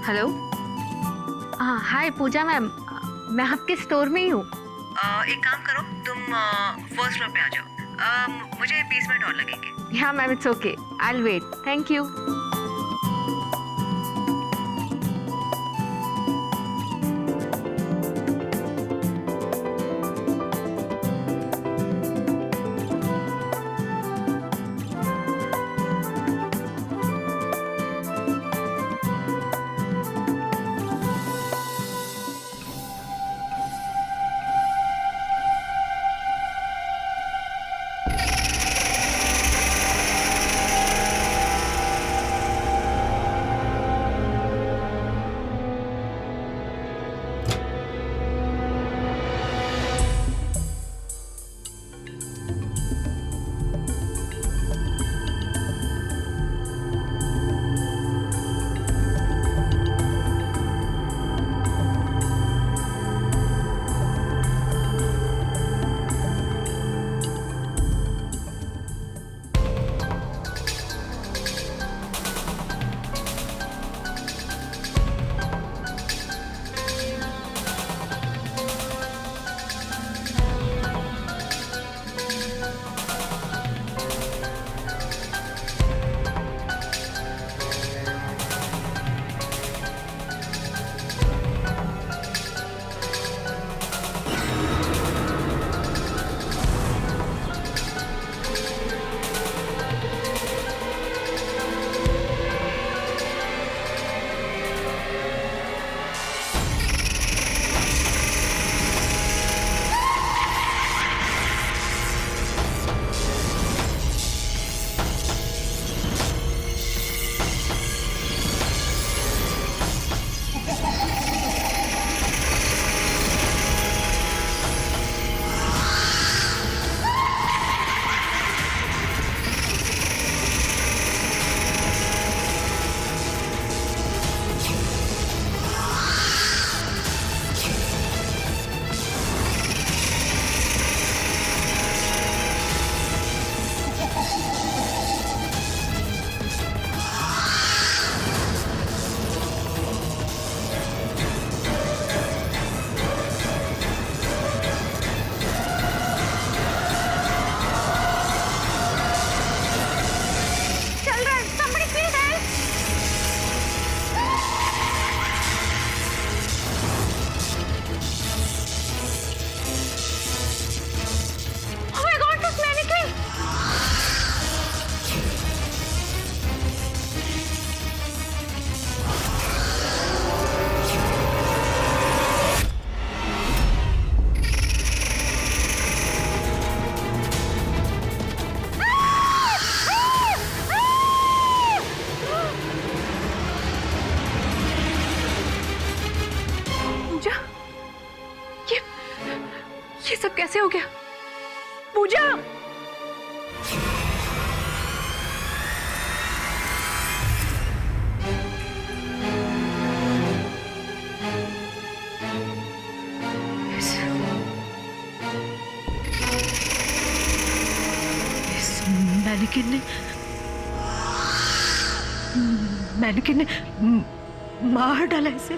Hello. हाँ हाय Pooja ma'am, मैं आपके स्टोर में ही हूँ। एक काम करो, तुम फर्स्ट फ्लोर पे आ जाओ। मुझे 20 मिनट और लगेंगे। हाँ ma'am, it's okay, I will wait, thank you. ये सब कैसे हो गया? पूजा! मैनिकिन ने मार डाला इसे।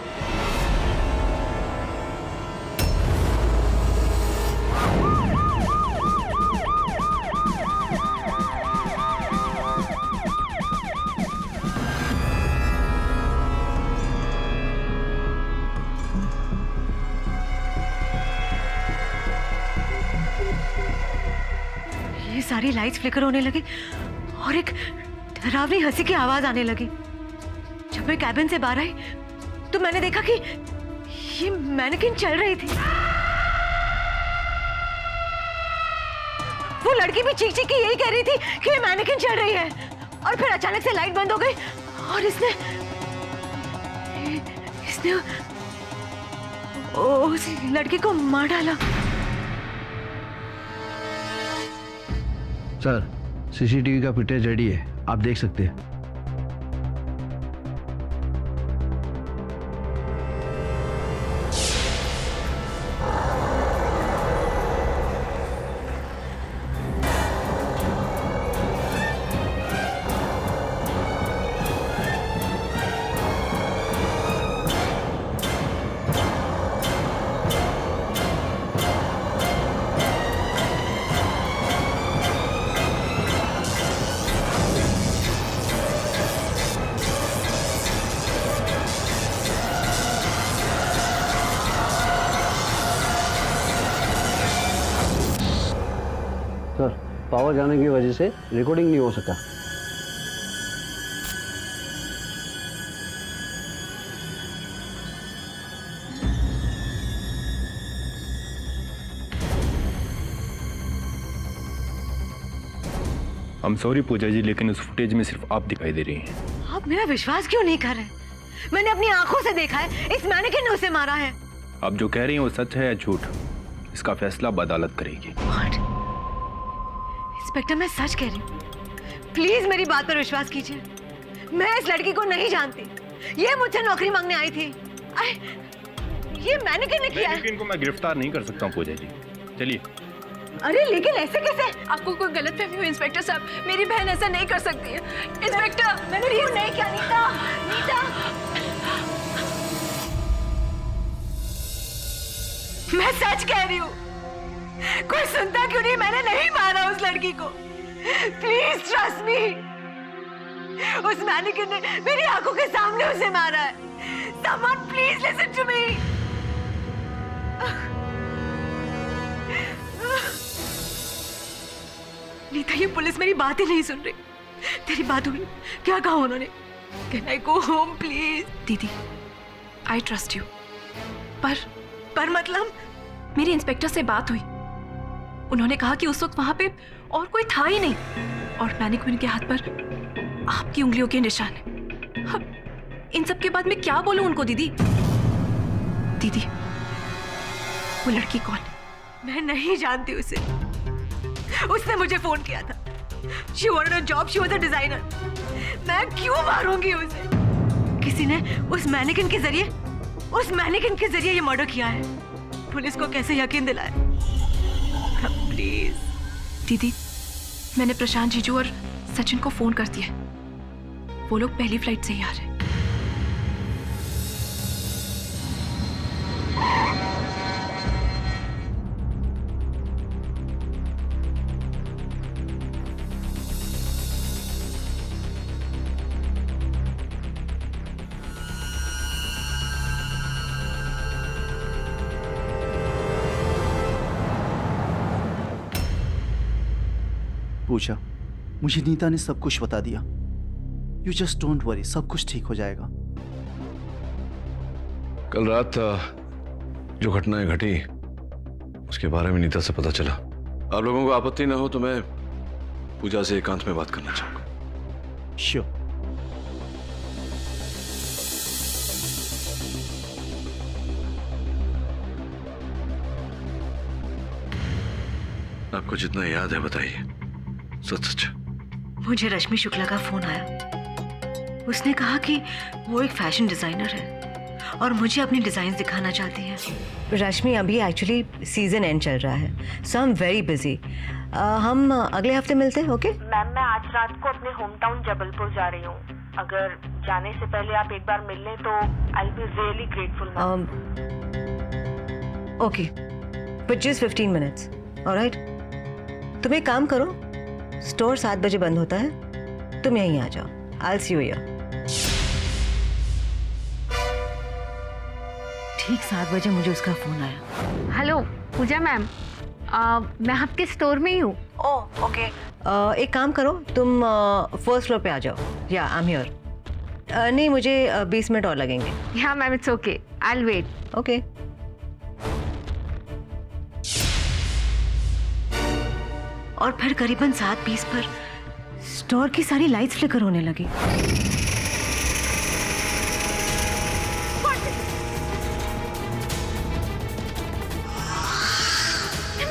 ये सारी लाइट्स फ्लिकर होने लगी और एक डरावनी हंसी की आवाज आने लगी। जब मैं कैबिन से बाहर आई तो मैंने देखा कि ये मैनिकिन चल रही थी। वो लड़की भी चीख चीख के यही कह रही थी कि ये मैनिकिन चल रही है। और फिर अचानक से लाइट बंद हो गई और इसने उस लड़की को मार डाला। सर, सीसीटीवी का फुटेज रेडी है, आप देख सकते हैं। पावर जाने की वजह से रिकॉर्डिंग नहीं हो सका। I'm sorry पूजा जी, लेकिन उस फुटेज में सिर्फ आप दिखाई दे रही हैं। आप मेरा विश्वास क्यों नहीं कर रहे? मैंने अपनी आंखों से देखा है, इस मैनेकिन ने उसे मारा है। आप जो कह रही हैं वो सच है या झूठ, इसका फैसला अदालत करेगी। What? इंस्पेक्टर, मैं सच कह रही हूँ, प्लीज मेरी बात पर विश्वास कीजिए। मैं इस लड़की को नहीं जानती, ये मुझसे नौकरी मांगने आई थी। ये मैनेकिन ने किया है। मैनेकिन को मैं गिरफ्तार नहीं कर सकता हूँ पूजा जी, चलिए। अरे लेकिन ऐसे कैसे? आपको कोई गलतफहमी हुई इंस्पेक्टर साहब, मेरी बहन ऐसा नहीं कर सकती है। इंस्पेक्टर, मैंने फोन नहीं किया। नीता, नीता, मैं सच कह रही हूँ, कोई सुनता क्यों नहीं? मैंने नहीं मारा उस लड़की को। Please trust me. उस मैनेकिन ने मेरी आंखों के सामने उसे मारा है। Someone please listen to me. Nita, ये पुलिस मेरी बात ही नहीं सुन रही। तेरी बात हुई? क्या कहा उन्होंने? Can I go home please? दीदी, आई ट्रस्ट यू, पर मतलब? मेरी इंस्पेक्टर से बात हुई। उन्होंने कहा कि उस वक्त वहां पे और कोई था ही नहीं, और मैनेक्विन के हाथ पर आपकी उंगलियों के निशान है। अब इन सब के बाद मैं क्या बोलूं उनको? दीदी, दीदी, वो लड़की कौन है? मैं नहीं जानती उसे। उसने मुझे फोन किया था। She wanted a job, she was a designer. मैं क्यों मारूंगी उसे? किसी ने उस मैनेकिन के जरिए ये मर्डर किया है। पुलिस को कैसे यकीन दिलाए? प्लीज दीदी, मैंने प्रशांत जीजू और सचिन को फोन कर दिया है। वो लोग पहली फ्लाइट से ही आ रहे हैं। पूछा, मुझे नीता ने सब कुछ बता दिया। यू जस्ट डोंट वरी, सब कुछ ठीक हो जाएगा। कल रात जो घटनाएं घटी उसके बारे में नीता से पता चला। आप लोगों को आपत्ति ना हो तो मैं पूजा से एकांत में बात करना चाहूंगा। श्योर। आपको जितना याद है बताइए, सच सच। मुझे रश्मि शुक्ला का फोन आया। उसने कहा कि वो एक फैशन डिजाइनर है और मुझे अपनी डिजाइन दिखाना चाहती है। रश्मि, अभी एक्चुअली सीजन एंड चल रहा है, सो आई एम वेरी बिजी। हम अगले हफ्ते मिलते हैं, ओके? मैम, मैं आज रात को अपने होम टाउन जबलपुर जा रही हूँ। अगर जाने से पहले आप एक बार मिल लें तो I will be really grateful. Okay, but just 15 minutes, alright? तुम एक काम करो, स्टोर 7 बजे बंद होता है, तुम यहीं आ जाओ। I will see you here. ठीक 7 बजे मुझे उसका फोन आया। हेलो पूजा मैम, मैं आपके स्टोर में ही हूँ। Oh okay. एक काम करो, तुम फर्स्ट फ्लोर पे आ जाओ। या आई एम हियर। नहीं, मुझे 20 मिनट और लगेंगे। या ma'am, it's okay, I will wait. Okay. और फिर करीबन 7:20 पर स्टोर की सारी लाइट्स फ्लिकर होने लगी।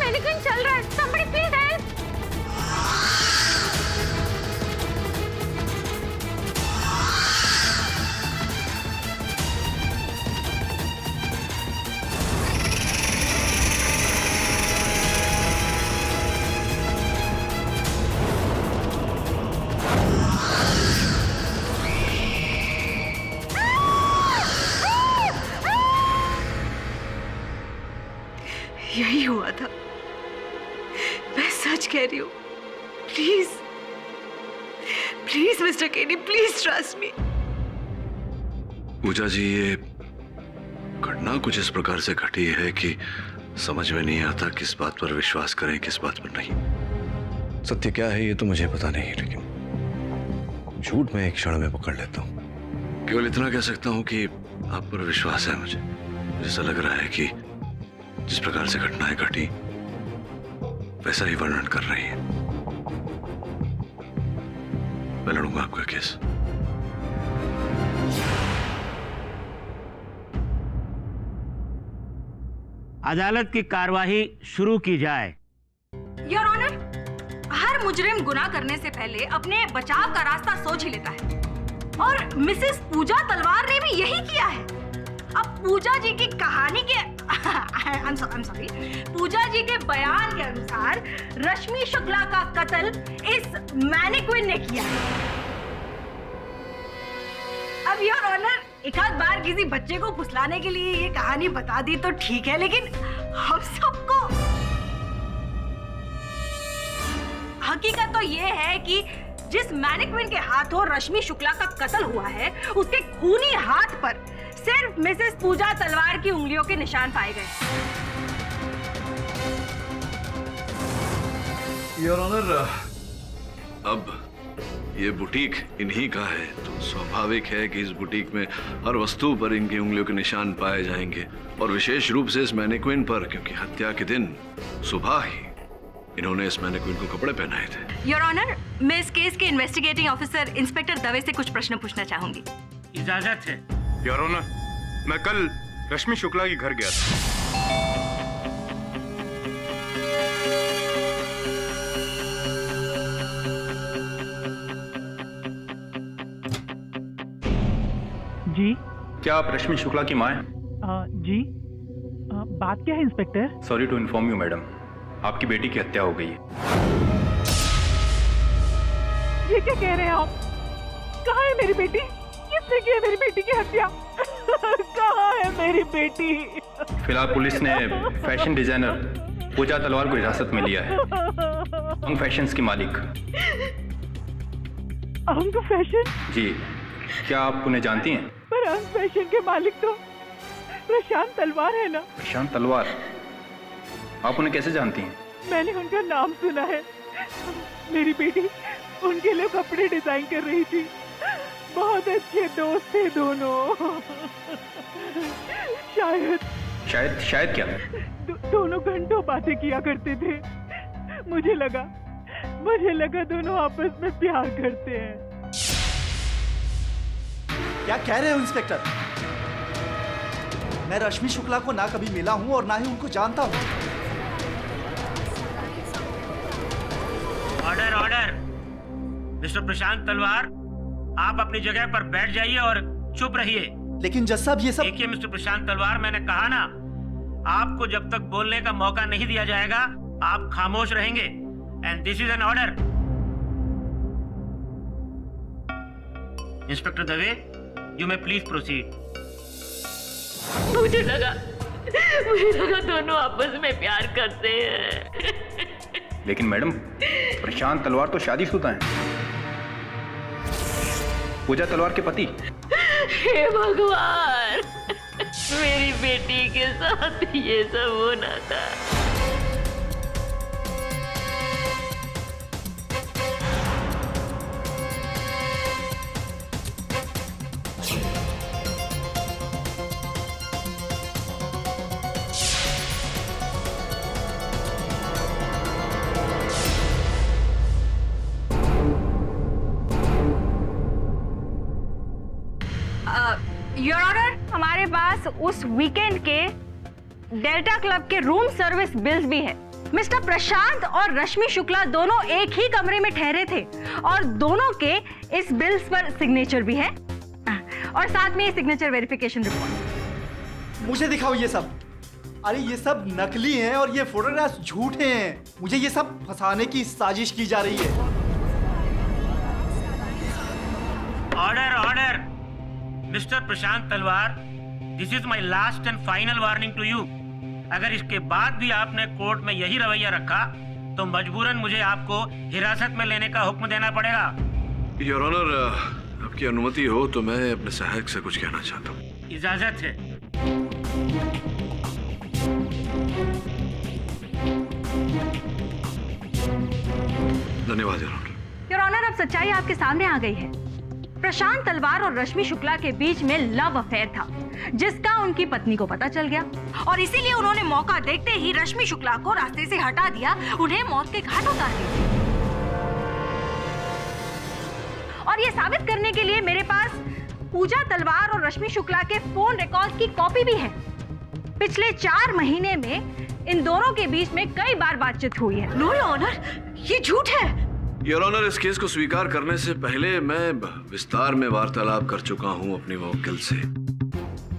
मैनेक्विन चल रहा है, somebody please help। यही हुआ था, मैं सच कह रही हूँ। प्लीज प्लीज मिस्टर केनी, प्लीज ट्रस्ट मी। पूजा जी, ये घटना कुछ इस प्रकार से घटी है कि समझ में नहीं आता किस बात पर विश्वास करें, किस बात पर नहीं। सत्य क्या है ये तो मुझे पता नहीं, लेकिन झूठ मैं एक क्षण में पकड़ लेता हूँ। केवल इतना कह सकता हूँ कि आप पर विश्वास है मुझे। ऐसा लग रहा है कि जिस प्रकार से घटनाएं घटी वैसा ही वर्णन कर रही है। मैं लड़ूंगा आपका केस। अदालत की कार्यवाही शुरू की जाए। योर ऑनर, हर मुजरिम गुनाह करने से पहले अपने बचाव का रास्ता सोच ही लेता है, और मिसेस पूजा तलवार ने भी यही किया है। अब पूजा जी की कहानी के I'm sorry, पूजा जी के बयान के अनुसार रश्मि शुक्ला का कत्ल इस मैनिक्विन ने किया है। अब योर ऑनर, एक आध बार किसी बच्चे को फुसलाने के लिए ये कहानी बता दी तो ठीक है, लेकिन हम सबको हकीकत तो ये है कि जिस मैनिक्विन के हाथों रश्मि शुक्ला का कत्ल हुआ है, उसके खूनी हाथ पर सिर्फ मिसेस पूजा तलवार की उंगलियों के निशान पाए गए। योर ऑनर, अब ये बुटीक इन्हीं का है तो स्वाभाविक है कि इस बुटीक में हर वस्तु पर इनकी उंगलियों के निशान पाए जाएंगे, और विशेष रूप से इस मैनिक्विन पर, क्योंकि हत्या के दिन सुबह ही इन्होंने इस मैनिक्विन को कपड़े पहनाए थे। योर ऑनर, मैं इस केस के इन्वेस्टिगेटिंग ऑफिसर इंस्पेक्टर दवे से कुछ प्रश्न पूछना चाहूंगी। इजाजत है। योर ऑनर, मैं कल रश्मि शुक्ला के घर गया था। जी। क्या आप रश्मि शुक्ला की मां हैं? जी। बात क्या है inspector? Sorry to inform you madam, आपकी बेटी की हत्या हो गई है। ये क्या कह रहे हैं आप? कहाँ है मेरी बेटी? किसने की है मेरी बेटी की हत्या? कहाँ है मेरी बेटी? फिलहाल पुलिस ने फैशन डिजाइनर पूजा तलवार को हिरासत में लिया है। अंग फैशंस की मालिक। अंग फैशन? जी। क्या आप उन्हें जानती हैं? पर अंग फैशन के मालिक तो प्रशांत तलवार है ना? प्रशांत तलवार? आप उन्हें कैसे जानती हैं? मैंने उनका नाम सुना है। मेरी बेटी उनके लिए कपड़े डिजाइन कर रही थी। बहुत अच्छे दोस्त थे दोनों। शायद क्या? दोनों घंटों बातें किया करते थे। मुझे लगा दोनों आपस में प्यार करते हैं। क्या कह रहे हो इंस्पेक्टर? मैं रश्मि शुक्ला को ना कभी मिला हूं और ना ही उनको जानता हूं। ऑर्डर। मिस्टर प्रशांत तलवार, आप अपनी जगह पर बैठ जाइए और चुप रहिए। लेकिन जज साहब, ये सब देखिए मिस्टर प्रशांत तलवार, मैंने कहा ना, आपको जब तक बोलने का मौका नहीं दिया जाएगा आप खामोश रहेंगे, and this is an order. Inspector Dave, you may please proceed. मुझे लगा दोनों आपस में प्यार करते हैं। लेकिन मैडम, प्रशांत तलवार तो शादीशुदा हैं। पूजा तलवार के पति। हे भगवान, मेरी बेटी के साथ ये सब होना था। योर ऑनर, हमारे पास उस वीकेंड के डेल्टा क्लब के रूम सर्विस बिल्स भी है। मिस्टर प्रशांत और रश्मि शुक्ला दोनों एक ही कमरे में ठहरे थे और दोनों के इस बिल्स पर सिग्नेचर भी है, और साथ में सिग्नेचर वेरिफिकेशन रिपोर्ट। मुझे दिखाओ ये सब। अरे ये सब नकली हैं और ये फोटोग्राफ्स झूठे हैं। मुझे ये सब फंसाने की साजिश की जा रही है। Order. Mister Prashant Talwar, this is my last and final warning to you. अगर इसके बाद भी आपने कोर्ट में यही रवैया रखा तो मजबूरन मुझे आपको हिरासत में लेने का हुक्म देना पड़ेगा। योर ऑनर, आपकी अनुमति हो तो मैं अपने सहायक से कुछ कहना चाहता हूँ। इजाजत है। धन्यवाद योर ऑनर। योर ऑनर, अब सच्चाई आपके सामने आ गई है। प्रशांत तलवार और रश्मि शुक्ला के बीच में लव अफेयर था, जिसका उनकी पत्नी को पता चल गया और इसीलिए उन्होंने मौका देखते ही रश्मि शुक्ला को रास्ते से हटा दिया, उन्हें मौत के घाट उतार दिया। और ये साबित करने के लिए मेरे पास पूजा तलवार और रश्मि शुक्ला के फोन रिकॉर्ड की कॉपी भी है। पिछले 4 महीने में इन दोनों के बीच में कई बार बातचीत हुई है। नो योर ऑनर, ये झूठ है। योर ऑनर, इस केस को स्वीकार करने से पहले मैं विस्तार में वार्तालाप कर चुका हूं अपने वकील से।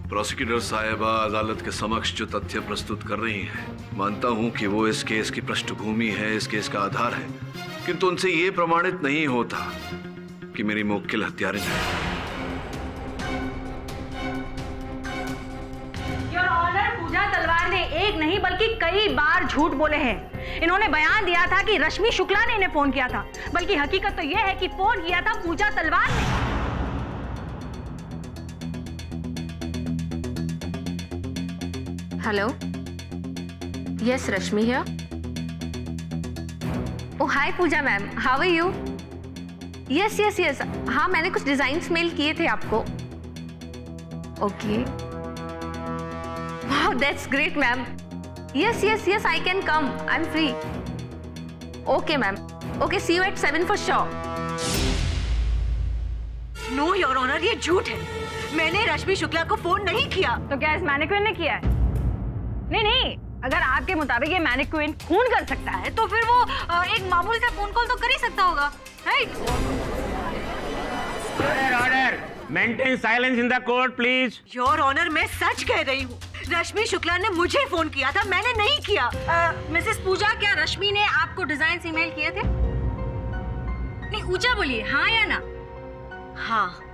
प्रोसिक्यूटर साहिबा अदालत के समक्ष जो तथ्य प्रस्तुत कर रही हैं, मानता हूं कि वो इस केस की पृष्ठभूमि है, इस केस का आधार है, किंतु उनसे ये प्रमाणित नहीं होता कि मेरी मुवक्किल हत्यारिन है। योर ऑनर, पूजा तलवार ने एक नहीं बल्कि कई बार झूठ बोले हैं। इन्होंने बयान दिया था कि रश्मि शुक्ला ने इन्हें फोन किया था, बल्कि हकीकत तो यह है कि फोन किया था पूजा तलवार ने। Hello, yes Rashmi here. Oh hi Pooja ma'am, how are you? Yes yes yes, हाँ मैंने कुछ डिजाइन्स मेल किए थे आपको। Okay, wow that's great ma'am. Yes yes yes, I can come, I am free. Okay ma'am, okay, see you at 7 for sure. No your honour, ये झूठ है। मैंने रश्मि शुक्ला को फोन नहीं किया। तो क्या इस मैनिक्विन ने किया है? नहीं, अगर आपके मुताबिक ये मैनिक्विन खून कर सकता है तो फिर वो एक मामूली सा फोन कॉल तो कर ही सकता होगा, right? Order, maintain silence in the court please. Your honour, मैं सच कह रही हूँ। रश्मि शुक्ला ने मुझे फोन किया था, मैंने नहीं किया। मिसेस पूजा, क्या रश्मि ने आपको डिजाइन ईमेल किए थे? नहीं, ऊंचा बोलिए, हाँ या ना? हाँ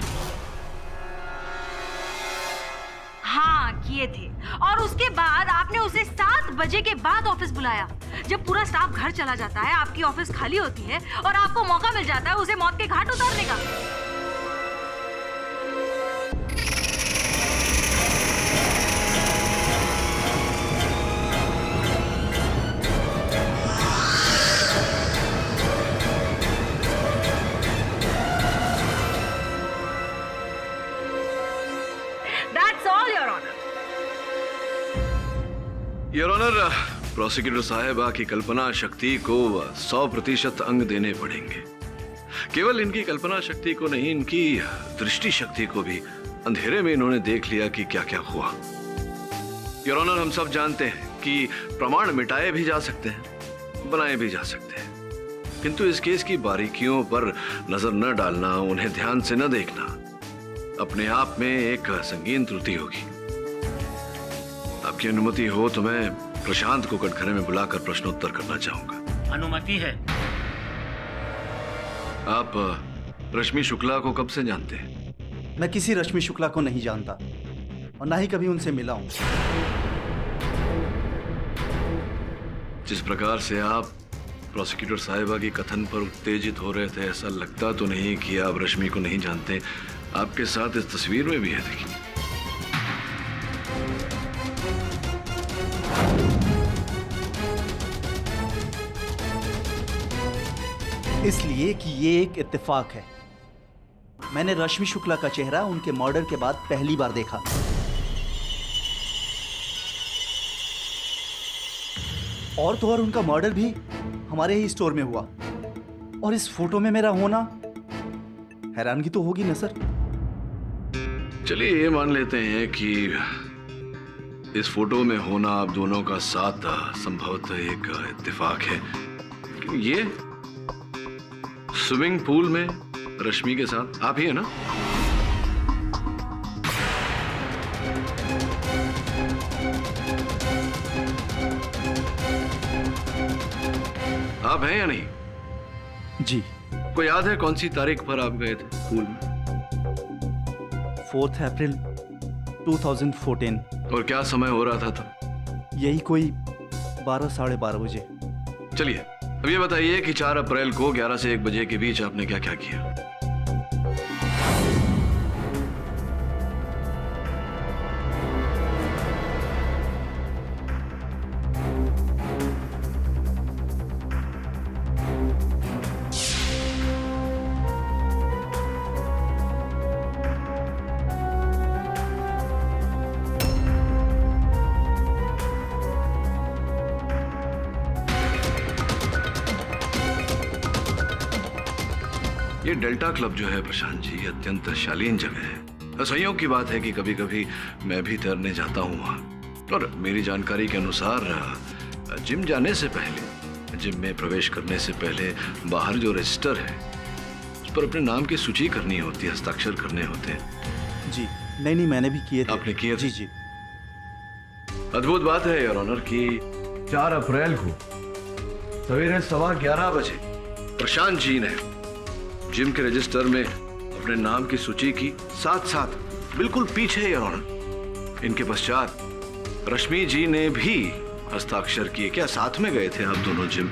किए थे। और उसके बाद आपने उसे 7 बजे के बाद ऑफिस बुलाया, जब पूरा स्टाफ घर चला जाता है, आपकी ऑफिस खाली होती है और आपको मौका मिल जाता है उसे मौत के घाट उतारने का। That's all, Your Honor. Your honour, prosecutor साहिबा की कल्पना शक्ति को 100% अंग देने पड़ेंगे। केवल इनकी कल्पना शक्ति को नहीं, इनकी दृष्टि शक्ति को भी अंधेरे में इन्होंने देख लिया कि क्या क्या हुआ। योर ऑनर, हम सब जानते हैं कि प्रमाण मिटाए भी जा सकते हैं, बनाए भी जा सकते हैं, किंतु इस केस की बारीकियों पर नजर न डालना, उन्हें ध्यान से न देखना, अपने आप में एक संगीन त्रुटि होगी। आपकी अनुमति हो तो मैं प्रशांत को कटघरे में बुलाकर प्रश्नोत्तर करना चाहूंगा। अनुमति है। आप रश्मि शुक्ला को कब से जानते हैं? मैं किसी रश्मि शुक्ला को नहीं जानता और ना ही कभी उनसे मिला हूं। जिस प्रकार से आप प्रोसिक्यूटर साहिबा की कथन पर उत्तेजित हो रहे थे, ऐसा लगता तो नहीं कि आप रश्मि को नहीं जानते। आपके साथ इस तस्वीर में भी है, देखिए। इसलिए कि ये एक इत्तेफाक है। मैंने रश्मि शुक्ला का चेहरा उनके मर्डर के बाद पहली बार देखा। और तो और उनका मर्डर भी हमारे ही स्टोर में हुआ। और इस फोटो में मेरा होना हैरानगी तो होगी ना सर? चलिए ये मान लेते हैं कि इस फोटो में होना आप दोनों का साथ संभवतः एक इत्तेफाक है। ये स्विमिंग पूल में रश्मि के साथ आप ही है ना? आप हैं या नहीं? जी। को याद है कौन सी तारीख पर आप गए थे पूल में? 4 अप्रैल 2014। और क्या समय हो रहा था तब? यही कोई 12 साढ़े 12 बजे। चलिए अब ये बताइए कि 4 अप्रैल को 11 से 1 बजे के बीच आपने क्या क्या किया? ये डेल्टा क्लब जो है प्रशांत जी, ये अत्यंत शालीन जगह है। संयोग की बात है कि कभी कभी मैं भी तैरने जाता हूँ वहाँ, और मेरी जानकारी के अनुसार जिम जाने से पहले, जिम में प्रवेश करने से पहले बाहर जो रजिस्टर है उस पर अपने नाम की सूची करनी होती है, हस्ताक्षर करने होते हैं। जी नहीं, मैंने भी किए थे। आपने किए थे? जी। अद्भुत बात है योर ऑनर कि 4 अप्रैल को सवेरे 11:15 बजे प्रशांत जी ने जिम के रजिस्टर में अपने नाम की सूची की, साथ साथ बिल्कुल पीछे योर ऑनर इनके पश्चात रश्मि जी ने भी हस्ताक्षर किए। क्या साथ में गए थे आप दोनों जिम?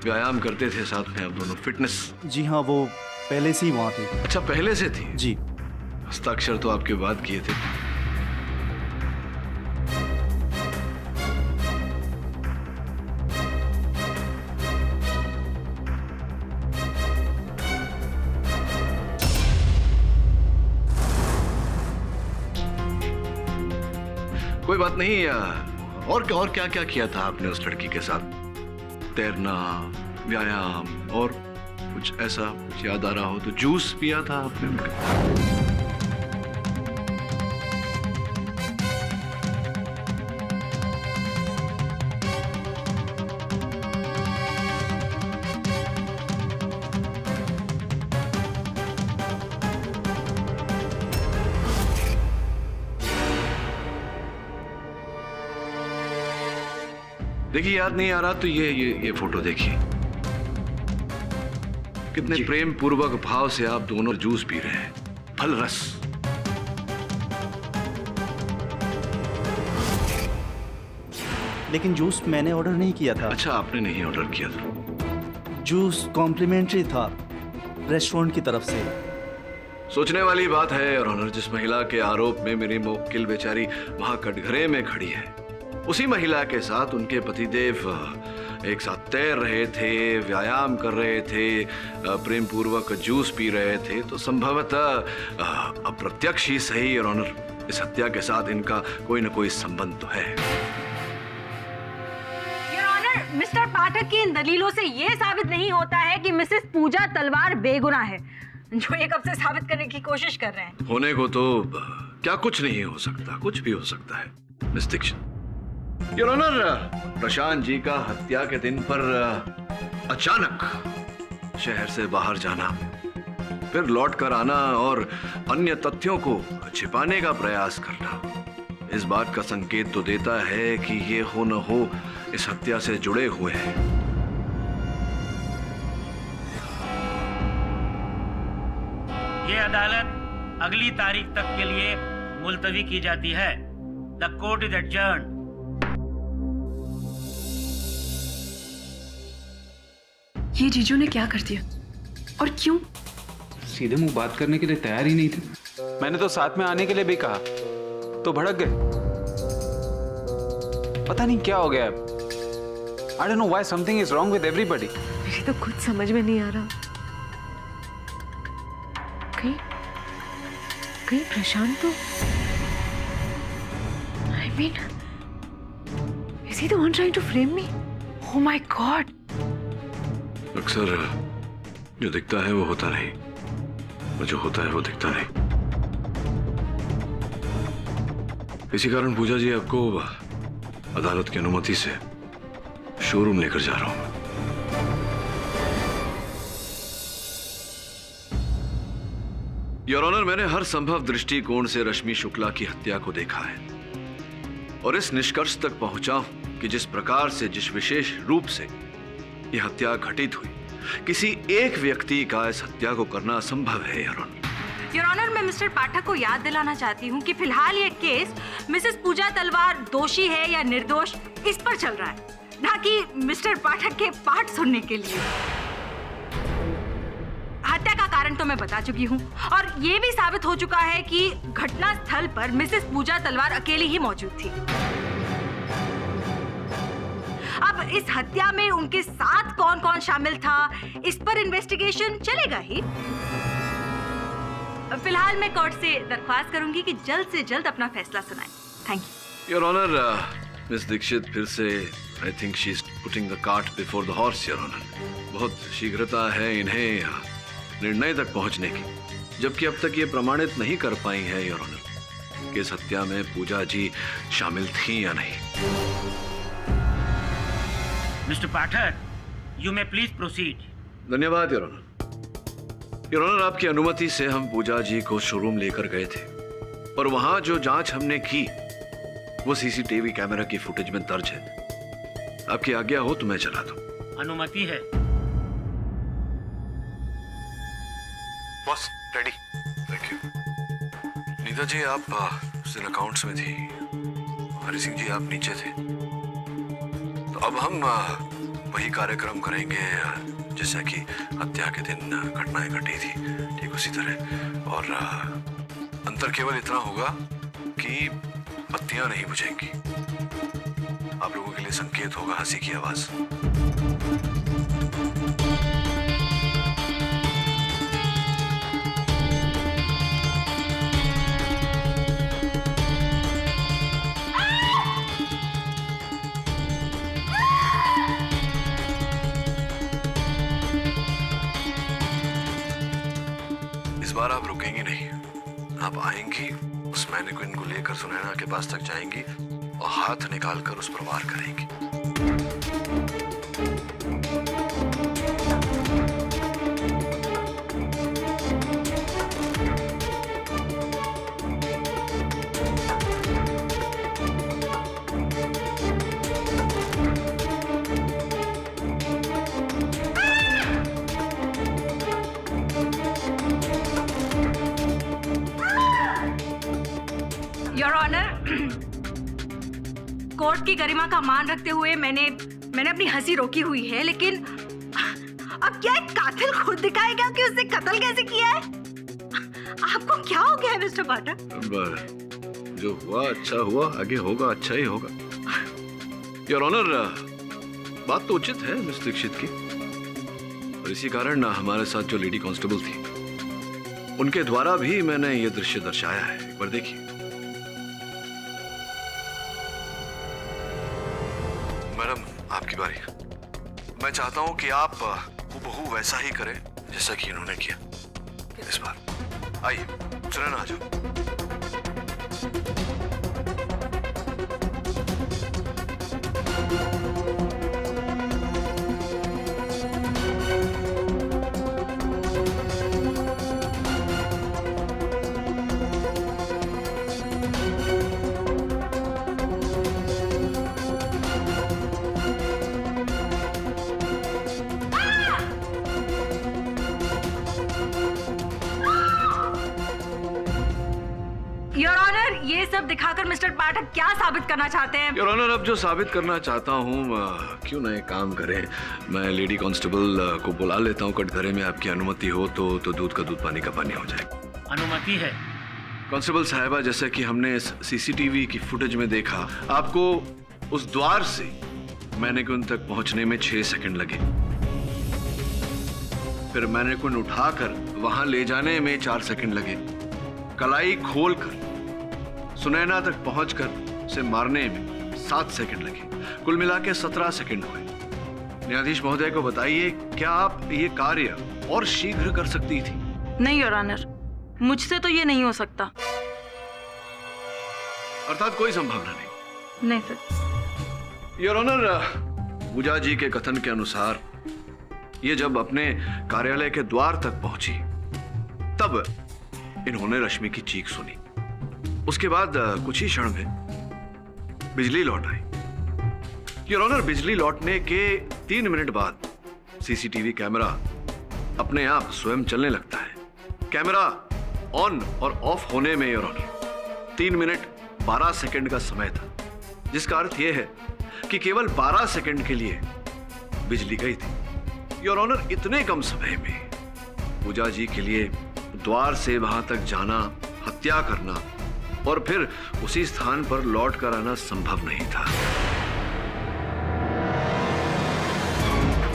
व्यायाम करते थे साथ में आप दोनों, फिटनेस? जी हाँ, वो पहले से ही वहाँ थे। अच्छा, पहले से थी? जी। हस्ताक्षर तो आपके बाद किए थे। कोई बात नहीं। और क्या क्या किया था आपने उस लड़की के साथ? तैरना, व्यायाम और कुछ ऐसा कुछ याद आ रहा हो तो? जूस पिया था आपने उनका? देखिए, याद नहीं आ रहा तो ये फोटो देखिए। कितने प्रेम पूर्वक भाव से आप दोनों जूस पी रहे हैं, फल रस। लेकिन जूस मैंने ऑर्डर नहीं किया था। अच्छा, आपने नहीं ऑर्डर किया था? जूस कॉम्प्लीमेंट्री था रेस्टोरेंट की तरफ से। सोचने वाली बात है और ऑनर, जिस महिला के आरोप में मेरी मोक्किल बेचारी वहां कटघरे में खड़ी है, उसी महिला के साथ उनके पतिदेव एक साथ तैर रहे थे, व्यायाम कर रहे थे, प्रेम पूर्वक जूस पी रहे थे, तो संभवतः अप्रत्यक्ष ही सही और ऑनर, इस हत्या के साथ इनका कोई न कोई संबंध तो है। योर ऑनर, मिस्टर पाठक की इन दलीलों से यह साबित नहीं होता है कि मिसेस पूजा तलवार बेगुनाह है, जो ये कब से साबित करने की कोशिश कर रहे हैं। होने को तो क्या कुछ नहीं हो सकता, कुछ भी हो सकता है miss Dixit. Your honour, Prashant ji का हत्या के दिन पर अचानक शहर से बाहर जाना, फिर लौट कर आना और अन्य तथ्यों को छिपाने का प्रयास करना, इस बात का संकेत तो देता है कि ये हो न हो इस हत्या से जुड़े हुए हैं। ये अदालत अगली तारीख तक के लिए मुलतवी की जाती है। The court is adjourned. ये जीजू ने क्या कर दिया और क्यों? सीधे मुंह बात करने के लिए तैयार ही नहीं थे। मैंने तो साथ में आने के लिए भी कहा तो भड़क गए। पता नहीं क्या हो गया। I don't know why something is wrong with everybody. मुझे तो खुद समझ में नहीं आ रहा। कहीं प्रशांत तो I mean, is he the one trying to frame me? Oh my God! अक्सर जो दिखता है वो होता नहीं, और जो होता है वो दिखता नहीं। इसी कारण पूजा जी आपको अदालत की अनुमति से शोरूम लेकर जा रहा हूं। योर ऑनर, मैंने हर संभव दृष्टिकोण से रश्मि शुक्ला की हत्या को देखा है और इस निष्कर्ष तक पहुंचा हूं कि जिस प्रकार से, जिस विशेष रूप से यह हत्या घटित हुई, किसी एक व्यक्ति का इस हत्या को करना असंभव है। योर ऑनर, मैं मिस्टर पाठक को याद दिलाना चाहती हूँ कि फिलहाल ये केस मिसेस पूजा तलवार दोषी है या निर्दोष इस पर चल रहा है, ना कि मिस्टर पाठक के पाठ सुनने के लिए। हत्या का कारण तो मैं बता चुकी हूँ और ये भी साबित हो चुका है कि घटना स्थल पर मिसेस पूजा तलवार अकेली ही मौजूद थी। अब इस हत्या में उनके साथ कौन कौन शामिल था, इस पर इन्वेस्टिगेशन चलेगा ही। फिलहाल मैं कोर्ट से दरख्वास्त करूंगी कि जल्द से जल्द अपना फैसला सुनाएं। Thank you. Your honour, miss Dikshit फिर से I think she is putting the cart before the horse. Your honour, बहुत शीघ्रता है इन्हें निर्णय तक पहुंचने की, जबकि अब तक ये प्रमाणित नहीं कर पाई है योर ऑनर कि इस हत्या में पूजा जी शामिल थी या नहीं। Mister Pathak, you may please proceed. धन्यवाद योर ऑनर। योर ऑनर, आपकी अनुमति से हम पूजा जी को शोरूम लेकर गए थे और वहां जो जांच हमने की वो सीसीटीवी कैमरा की फुटेज में दर्ज है। आपकी आज्ञा हो तो मैं चला दूं। अनुमति है। Boss ready. Thank you. Nita ji आप उस दिन अकाउंट्स में थी, हरि सिंह जी आप नीचे थे, तो अब हम वही कार्यक्रम करेंगे जैसा कि हत्या के दिन घटनाएं घटी थी, ठीक उसी तरह। और अंतर केवल इतना होगा कि बत्तियां नहीं बुझेंगी। आप लोगों के लिए संकेत होगा हंसी की आवाज। इस बार आप रुकेंगी नहीं, आप आएंगी, उस मैनिक्विन को लेकर सुनैना के पास तक जाएंगी और हाथ निकालकर उस पर वार करेंगी। योर ऑनर, कोर्ट की गरिमा का मान रखते हुए मैंने अपनी हंसी रोकी हुई है, लेकिन अब क्या एक कातिल खुद दिखाएगा कि उसने कत्ल कैसे किया है? आपको क्या हो गया है मिस्टर पाठक? जो हुआ अच्छा हुआ, आगे होगा अच्छा ही होगा। योर ऑनर, बात तो उचित है मिस दीक्षित की, और इसी कारण हमारे साथ जो लेडी कांस्टेबल थी उनके द्वारा भी मैंने ये दृश्य दर्शाया है। एक बार देखिए। मैडम आपकी बारी। मैं चाहता हूं कि आप हूबहू वैसा ही करें जैसा कि इन्होंने किया इस बार। आइए सुनैना आ जाओ। योर ऑनर, ये सब दिखाकर मिस्टर पाठक क्या साबित करना चाहते हैं? योर ऑनर, अब जो साबित करना चाहता हूँ, क्यों ना एक काम करें, मैं लेडी कांस्टेबल को बुला लेता हूँ कटघरे में। आपकी अनुमति हो तो दूध का दूध पानी का पानी हो जाए। अनुमति है। कांस्टेबल साहिबा, जैसा कि हमने इस सीसीटीवी की फुटेज में देखा, आपको उस द्वार से मैनिक्विन तक पहुंचने में 6 सेकंड लगे, फिर मैनिक्विन उठाकर वहां ले जाने में 4 सेकंड लगे, कलाई खोलकर सुनैना तक पहुंचकर उसे मारने में 7 सेकंड लगे। कुल मिला के 17 सेकंड हुए। न्यायाधीश महोदय को बताइए, क्या आप ये कार्य और शीघ्र कर सकती थी? नहीं योर ऑनर, मुझसे तो ये नहीं हो सकता। अर्थात कोई संभावना नहीं? नहीं सर। योर ऑनर, पूजा जी के कथन के अनुसार ये जब अपने कार्यालय के द्वार तक पहुंची तब इन्होंने रश्मि की चीख सुनी। उसके बाद कुछ ही क्षण में बिजली लौट आई। योर ऑनर, बिजली लौटने के 3 मिनट बाद सीसीटीवी कैमरा अपने आप स्वयं चलने लगता है। कैमरा ऑन और ऑफ होने में योर ऑनर 3 मिनट 12 सेकंड का समय था, जिसका अर्थ यह है कि केवल 12 सेकंड के लिए बिजली गई थी। योर ऑनर, इतने कम समय में पूजा जी के लिए द्वार से वहां तक जाना, हत्या करना और फिर उसी स्थान पर लौट कर आना संभव नहीं था।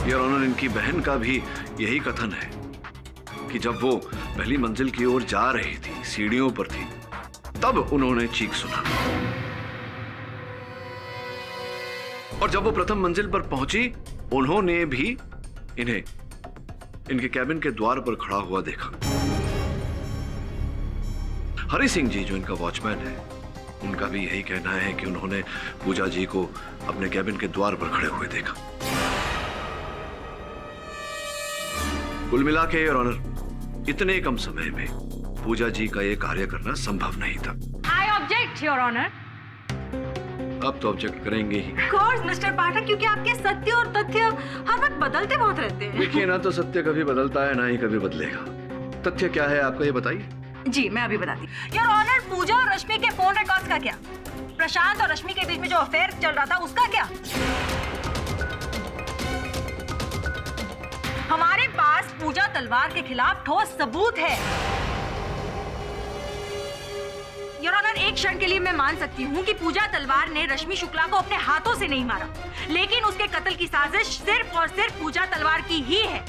योर ऑनर, इनकी बहन का भी यही कथन है कि जब वो पहली मंजिल की ओर जा रही थी, सीढ़ियों पर थी, तब उन्होंने चीख सुना, और जब वो प्रथम मंजिल पर पहुंची उन्होंने भी इन्हें इनके कैबिन के द्वार पर खड़ा हुआ देखा। हरि सिंह जी जो इनका वॉचमैन है, उनका भी यही कहना है कि उन्होंने पूजा जी को अपने कैबिन के द्वार पर खड़े हुए देखा। कुल मिला के योर ऑनर, इतने कम समय में पूजा जी का यह कार्य करना संभव नहीं था। I object your honour. अब तो ऑब्जेक्ट करेंगे ही। कोर्स मिस्टर पाठक, क्योंकि आपके सत्य और तथ्य हर वक्त बदलते बहुत रहते हैं। देखिए, ना तो सत्य कभी बदलता है, ना ही कभी बदलेगा। तथ्य क्या है आपका, ये बताइए। जी मैं अभी बताती हूँ। योर ऑनर, पूजा और रश्मि के फोन रिकॉर्ड्स का क्या? प्रशांत और रश्मि के बीच में जो अफेयर चल रहा था उसका क्या? हमारे पास पूजा तलवार के खिलाफ ठोस सबूत है। योर ऑनर, एक क्षण के लिए मैं मान सकती हूँ कि पूजा तलवार ने रश्मि शुक्ला को अपने हाथों से नहीं मारा, लेकिन उसके कत्ल की साजिश सिर्फ और सिर्फ पूजा तलवार की ही है।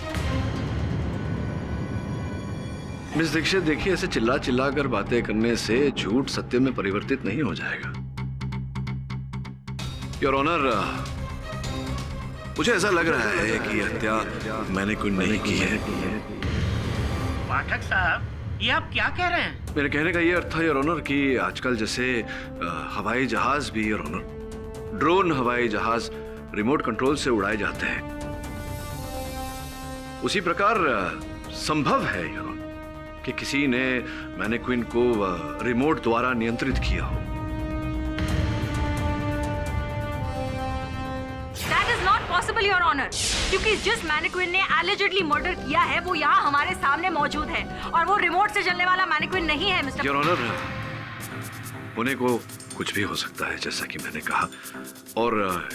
मिस दीक्षित, देखिए, ऐसे चिल्ला चिल्ला कर बातें करने से झूठ सत्य में परिवर्तित नहीं हो जाएगा। योर ऑनर, मुझे ऐसा लग रहा है कि हत्या मैंने कोई नहीं की है। पाठक साहब, ये आप क्या कह रहे हैं? मेरे कहने का ये अर्थ था योर ऑनर कि आजकल जैसे हवाई जहाज भी योर ऑनर, ड्रोन हवाई जहाज रिमोट कंट्रोल से उड़ाए जाते हैं, उसी प्रकार संभव है योर ऑनर कि किसी ने मैनेक्विन को रिमोट द्वारा नियंत्रित किया हो। That is not possible, Your Honor, क्योंकि जिस मैनेक्विन ने allegedly मर्डर किया है वो यहाँ हमारे सामने मौजूद है और वो रिमोट से चलने वाला मैनेक्विन नहीं है मिस्टर। योर ऑनर, होने को कुछ भी हो सकता है जैसा कि मैंने कहा, और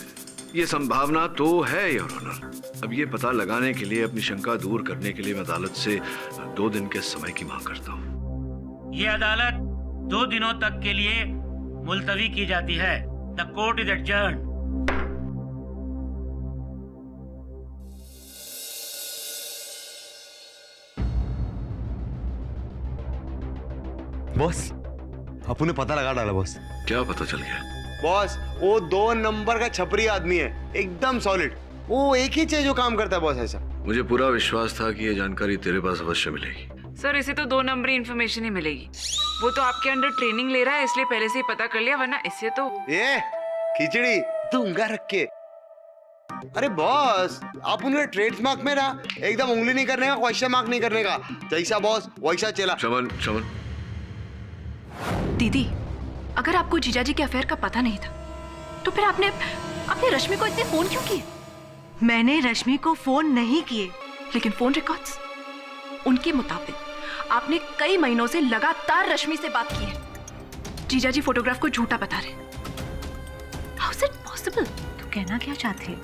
ये संभावना तो है योर ऑनर। अब ये पता लगाने के लिए, अपनी शंका दूर करने के लिए मैं अदालत से 2 दिन के समय की मांग करता हूँ। ये अदालत 2 दिनों तक के लिए मुलतवी की जाती है। The court is adjourned. Boss, अपुने पता लगा डाला बॉस। क्या पता चल गया? बॉस, वो 2 नंबर का छपरी आदमी है, एकदम सॉलिड। वो एक ही चीज जो काम करता है बॉस। ऐसा मुझे पूरा विश्वास था कि ये जानकारी तेरे पास अवश्य मिलेगी। सर, इसे तो 2 नंबरी इन्फॉर्मेशन ही मिलेगी। वो तो आपके अंडर ट्रेनिंग ले रहा है, इसलिए पहले से ही पता कर लिया, वरना इससे तो ये खिचड़ी दूंगा रख के। अरे बॉस, आप उन्हें ट्रेड मार्क में ना एकदम उंगली नहीं करने का, क्वेश्चन मार्क नहीं करने का। जैसा बॉस वैसा चला। शमन, दीदी, अगर आपको जीजाजी के अफेयर का पता नहीं था तो फिर आपने रश्मि को इतने फोन क्यों किए? मैंने रश्मि को फोन नहीं किए, लेकिन फोन रिकॉर्ड्स, उनके मुताबिक आपने कई महीनों से लगातार रश्मि से बात की है। जीजाजी फोटोग्राफ को झूठा बता रहे। How is it possible? तू कहना क्या चाहती है?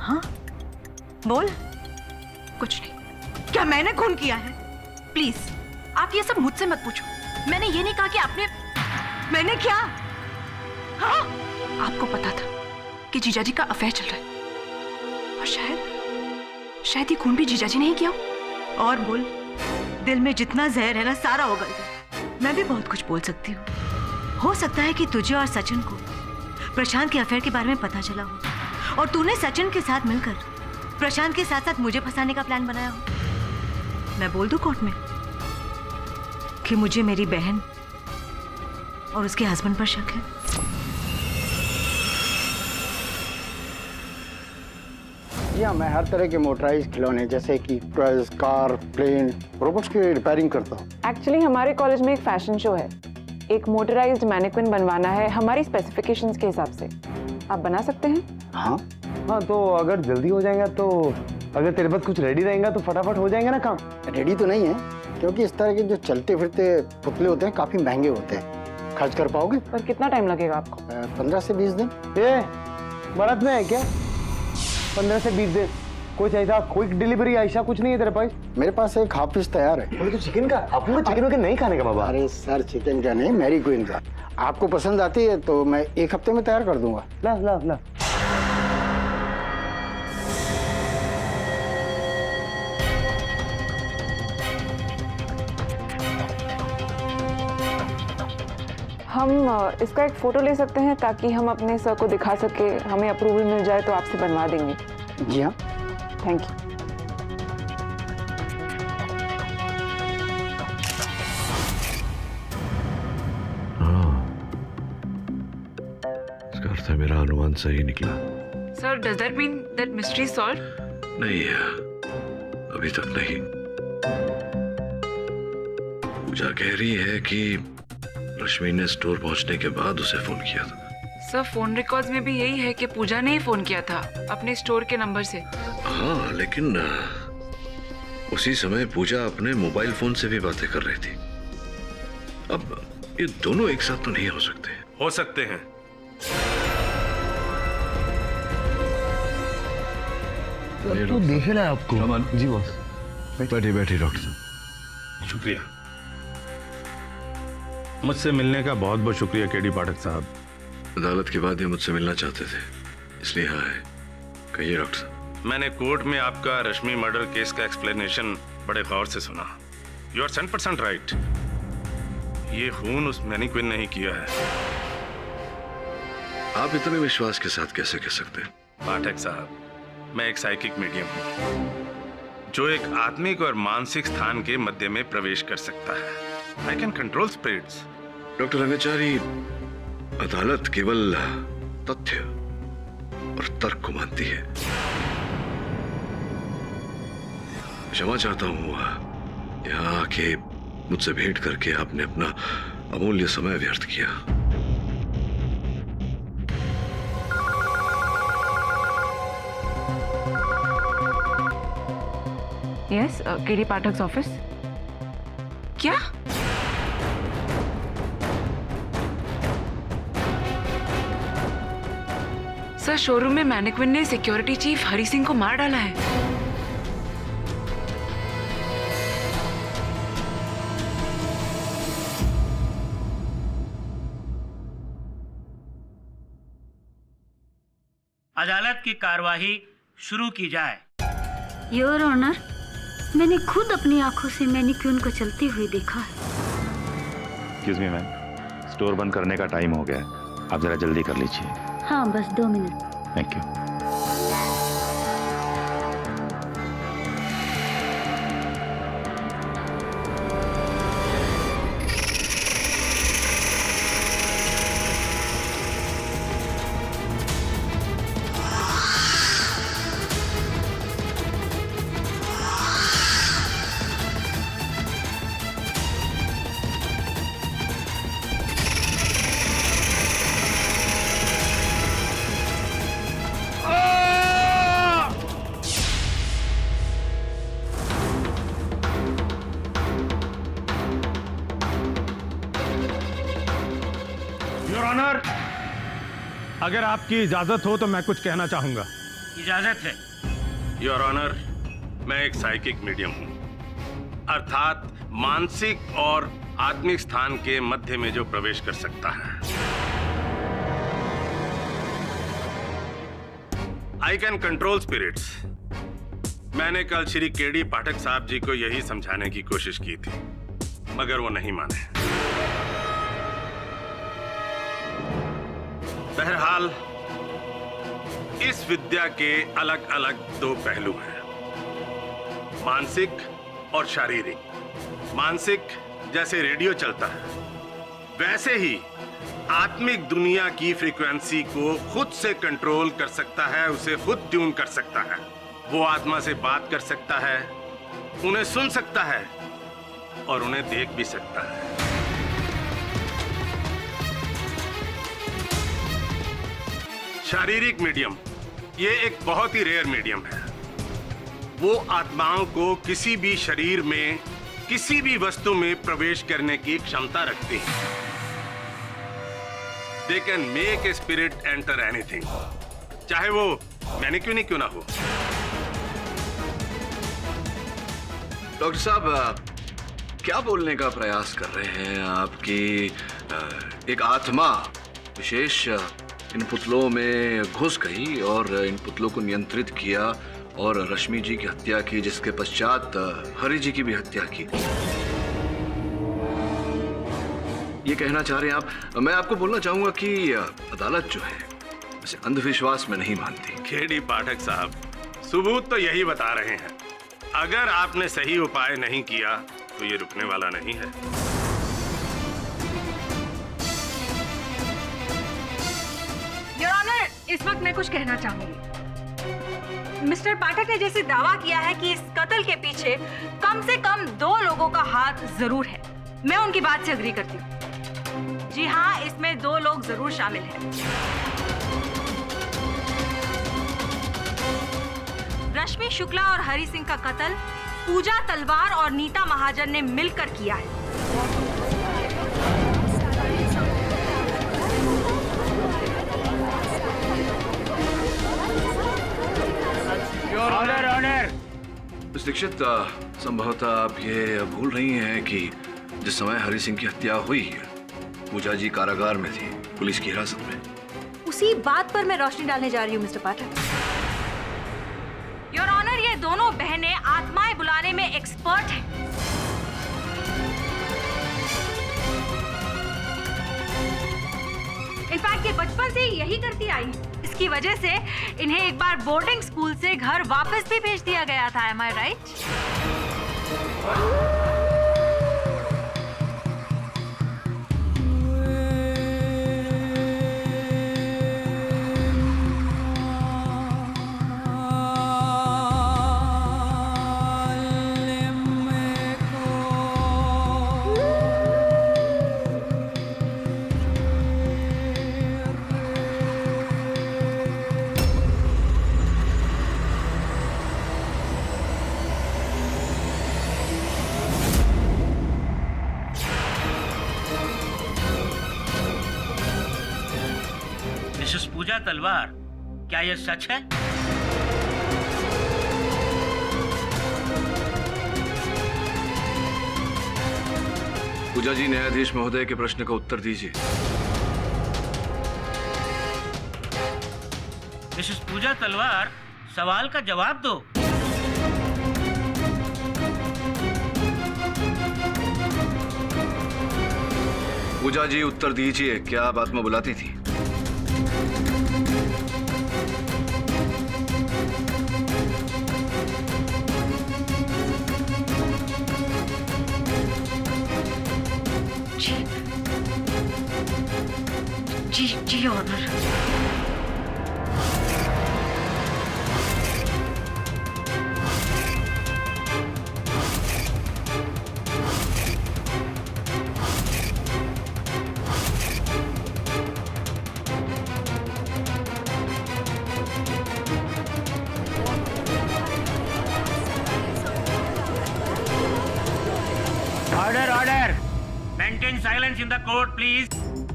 हाँ बोल। कुछ नहीं। क्या मैंने खून किया है? प्लीज, आप ये सब मुझसे मत पूछो। मैंने ये नहीं कहा कि आपने। मैंने क्या? हाँ? आपको पता था कि जीजाजी का अफेयर चल रहा है, और शायद ये खून भी जीजाजी ने ही किया। और बोल, दिल में जितना जहर है ना सारा उगल गया। मैं भी बहुत कुछ बोल सकती हूँ। हो सकता है कि तुझे और सचिन को प्रशांत के अफेयर के बारे में पता चला हो और तूने सचिन के साथ मिलकर प्रशांत के साथ साथ मुझे फंसाने का प्लान बनाया हो। मैं बोल दूं कोर्ट में कि मुझे मेरी बहन और उसके हस्बैंड पर शक है। जी हाँ, मैं हर तरह के मोटराइज खिलौने जैसे कि ट्रस, कार, प्लेन, रोबोट्स की रिपेयरिंग करता हूँ। एक्चुअली हमारे कॉलेज में एक फैशन शो है, एक मोटराइज्ड मैनिक्विन बनवाना है हमारी स्पेसिफिकेशंस के हिसाब से। आप बना सकते हैं? हाँ, तो अगर जल्दी हो जाएगा तो, अगर तेरे पास कुछ रेडी रहेगा तो फटाफट हो जाएगा ना काम। रेडी तो नहीं है, क्योंकि इस तरह के जो चलते फिरते पुतले होते हैं काफी महंगे होते हैं। खर्च कर पाओगे? पर कितना टाइम लगेगा आपको? 15 से 20 दिन। भारत में है क्या 15 से 20 दिन? कुछ ऐसा क्विक डिलीवरी ऐसा कुछ नहीं है तेरे पास? मेरे पास एक हाफ पीस तैयार है। बोले तो चिकन का? आपको चिकन का नहीं खाने का बाबा? अरे सर, चिकन का नहीं, मैरीक्विन का। आपको पसंद आती है तो मैं 1 हफ्ते में तैयार कर दूंगा। ला ला ला। हम इसका एक फोटो ले सकते हैं ताकि हम अपने सर को दिखा सके, हमें अप्रूवल मिल जाए तो आपसे बनवा देंगे। जी हाँ। Thank you. इसका अर्थ है मेरा अनुमान सही निकला। Sir, does that mean that mystery solve? नहीं है, अभी तक नहीं। पूजा कह रही है कि रश्मि ने स्टोर पहुंचने के बाद उसे फोन किया था। सर, फोन रिकॉर्ड्स में भी यही है कि पूजा ने ही फोन किया था अपने स्टोर के नंबर से। हाँ, लेकिन उसी समय पूजा अपने मोबाइल फोन से भी बातें कर रही थी। अब ये दोनों एक साथ तो नहीं हो सकते। हो सकते हैं। तो देखना है आपको। जी बॉस। बैठिए बैठिए डॉक्टर साहब। शुक्रिया, मुझसे मिलने का बहुत बहुत शुक्रिया केडी पाठक साहब। अदालत के बाद ये मुझसे मिलना चाहते थे, इसलिए हाँ है। कहिए डॉक्टर साहब। मैंने कोर्ट में आपका रश्मि मर्डर केस का एक्सप्लेनेशन बड़े गौर से सुना। You are 100% right. ये खून उस मैनिक्विन ने ही किया है। आप इतने विश्वास के साथ कैसे कह सकते हैं? पाठक साहब, मैं एक साइकिक मीडियम हूं जो एक आत्मिक और मानसिक स्थान के मध्य में प्रवेश कर सकता है। I can control spirits. Doctor Rangachari, अदालत केवल तथ्य और तर्क को मानती है। क्षमा चाहता हूं, यहाँ आके मुझसे भेंट करके आपने अपना अमूल्य समय व्यर्थ किया। यस, केडी पाठक ऑफिस। क्या? सर, शोरूम में मैनिक्विन ने सिक्योरिटी चीफ हरि सिंह को मार डाला है। अदालत की कार्यवाही शुरू की जाए। योर ऑनर, मैंने खुद अपनी आंखों से मैनिक्विन को चलते हुए देखा है। एक्सक्यूज मी मैम, स्टोर बंद करने का टाइम हो गया है, आप जरा जल्दी कर लीजिए। हाँ, बस 2 minute. Thank you. Your honour, अगर आपकी इजाजत हो तो मैं कुछ कहना चाहूंगा। इजाजत है। योर ऑनर, मैं एक साइकिक मीडियम हूं, अर्थात मानसिक और आत्मिक स्थान के मध्य में जो प्रवेश कर सकता है। I can control spirits. मैंने कल श्री केडी पाठक साहब जी को यही समझाने की कोशिश की थी, मगर वो नहीं माने। बहरहाल, इस विद्या के अलग अलग 2 पहलू हैं, मानसिक और शारीरिक। मानसिक जैसे रेडियो चलता है, वैसे ही आत्मिक दुनिया की फ्रीक्वेंसी को खुद से कंट्रोल कर सकता है, उसे खुद ट्यून कर सकता है। वो आत्मा से बात कर सकता है, उन्हें सुन सकता है और उन्हें देख भी सकता है। शारीरिक मीडियम ये एक बहुत ही रेयर मीडियम है। वो आत्माओं को किसी भी शरीर में, किसी भी वस्तु में प्रवेश करने की क्षमता रखते हैं। They can make a spirit enter anything, चाहे वो मैनिक्विन ही क्यों ना हो। डॉक्टर साहब, क्या बोलने का प्रयास कर रहे हैं आपकी एक आत्मा विशेष इन पुतलों में घुस गई और इन पुतलों को नियंत्रित किया और रश्मि जी की हत्या की, जिसके पश्चात हरि जी की भी हत्या की। ये कहना चाह रहे हैं आप? मैं आपको बोलना चाहूंगा कि अदालत जो है उसे अंधविश्वास में नहीं मानती। केडी पाठक साहब, सबूत तो यही बता रहे हैं। अगर आपने सही उपाय नहीं किया तो ये रुकने वाला नहीं है। इस वक्त मैं कुछ कहना चाहूंगी। मिस्टर पाठक ने जैसे दावा किया है कि इस कत्ल के पीछे कम से कम 2 लोगों का हाथ जरूर है, मैं उनकी बात से अग्री करती हूँ। जी हाँ, इसमें 2 लोग जरूर शामिल हैं। रश्मि शुक्ला और हरि सिंह का कत्ल पूजा तलवार और नीता महाजन ने मिलकर किया है। Order order. मिस दीक्षित, संभवतः आप ये भूल रही हैं कि जिस समय हरि सिंह की हत्या हुई है, पूजा जी कारागार में थी, पुलिस की हिरासत में। उसी बात पर मैं रोशनी डालने जा रही हूँ मिस्टर पाठक। योर ऑनर, ये दोनों बहनें आत्माएं बुलाने में एक्सपर्ट हैं। इनफैक्ट ये बचपन से यही करती आई। इसकी वजह से इन्हें एक बार बोर्डिंग स्कूल से घर वापस भी भेज दिया गया था। एम आई राइट? मिसेस पूजा तलवार, क्या यह सच है? पूजा जी, न्यायाधीश महोदय के प्रश्न का उत्तर दीजिए। मिसेस पूजा तलवार, सवाल का जवाब दो। पूजा जी, उत्तर दीजिए, क्या आप आत्मा बुलाती थी? जी honour. Order order. Maintain silence in the court please.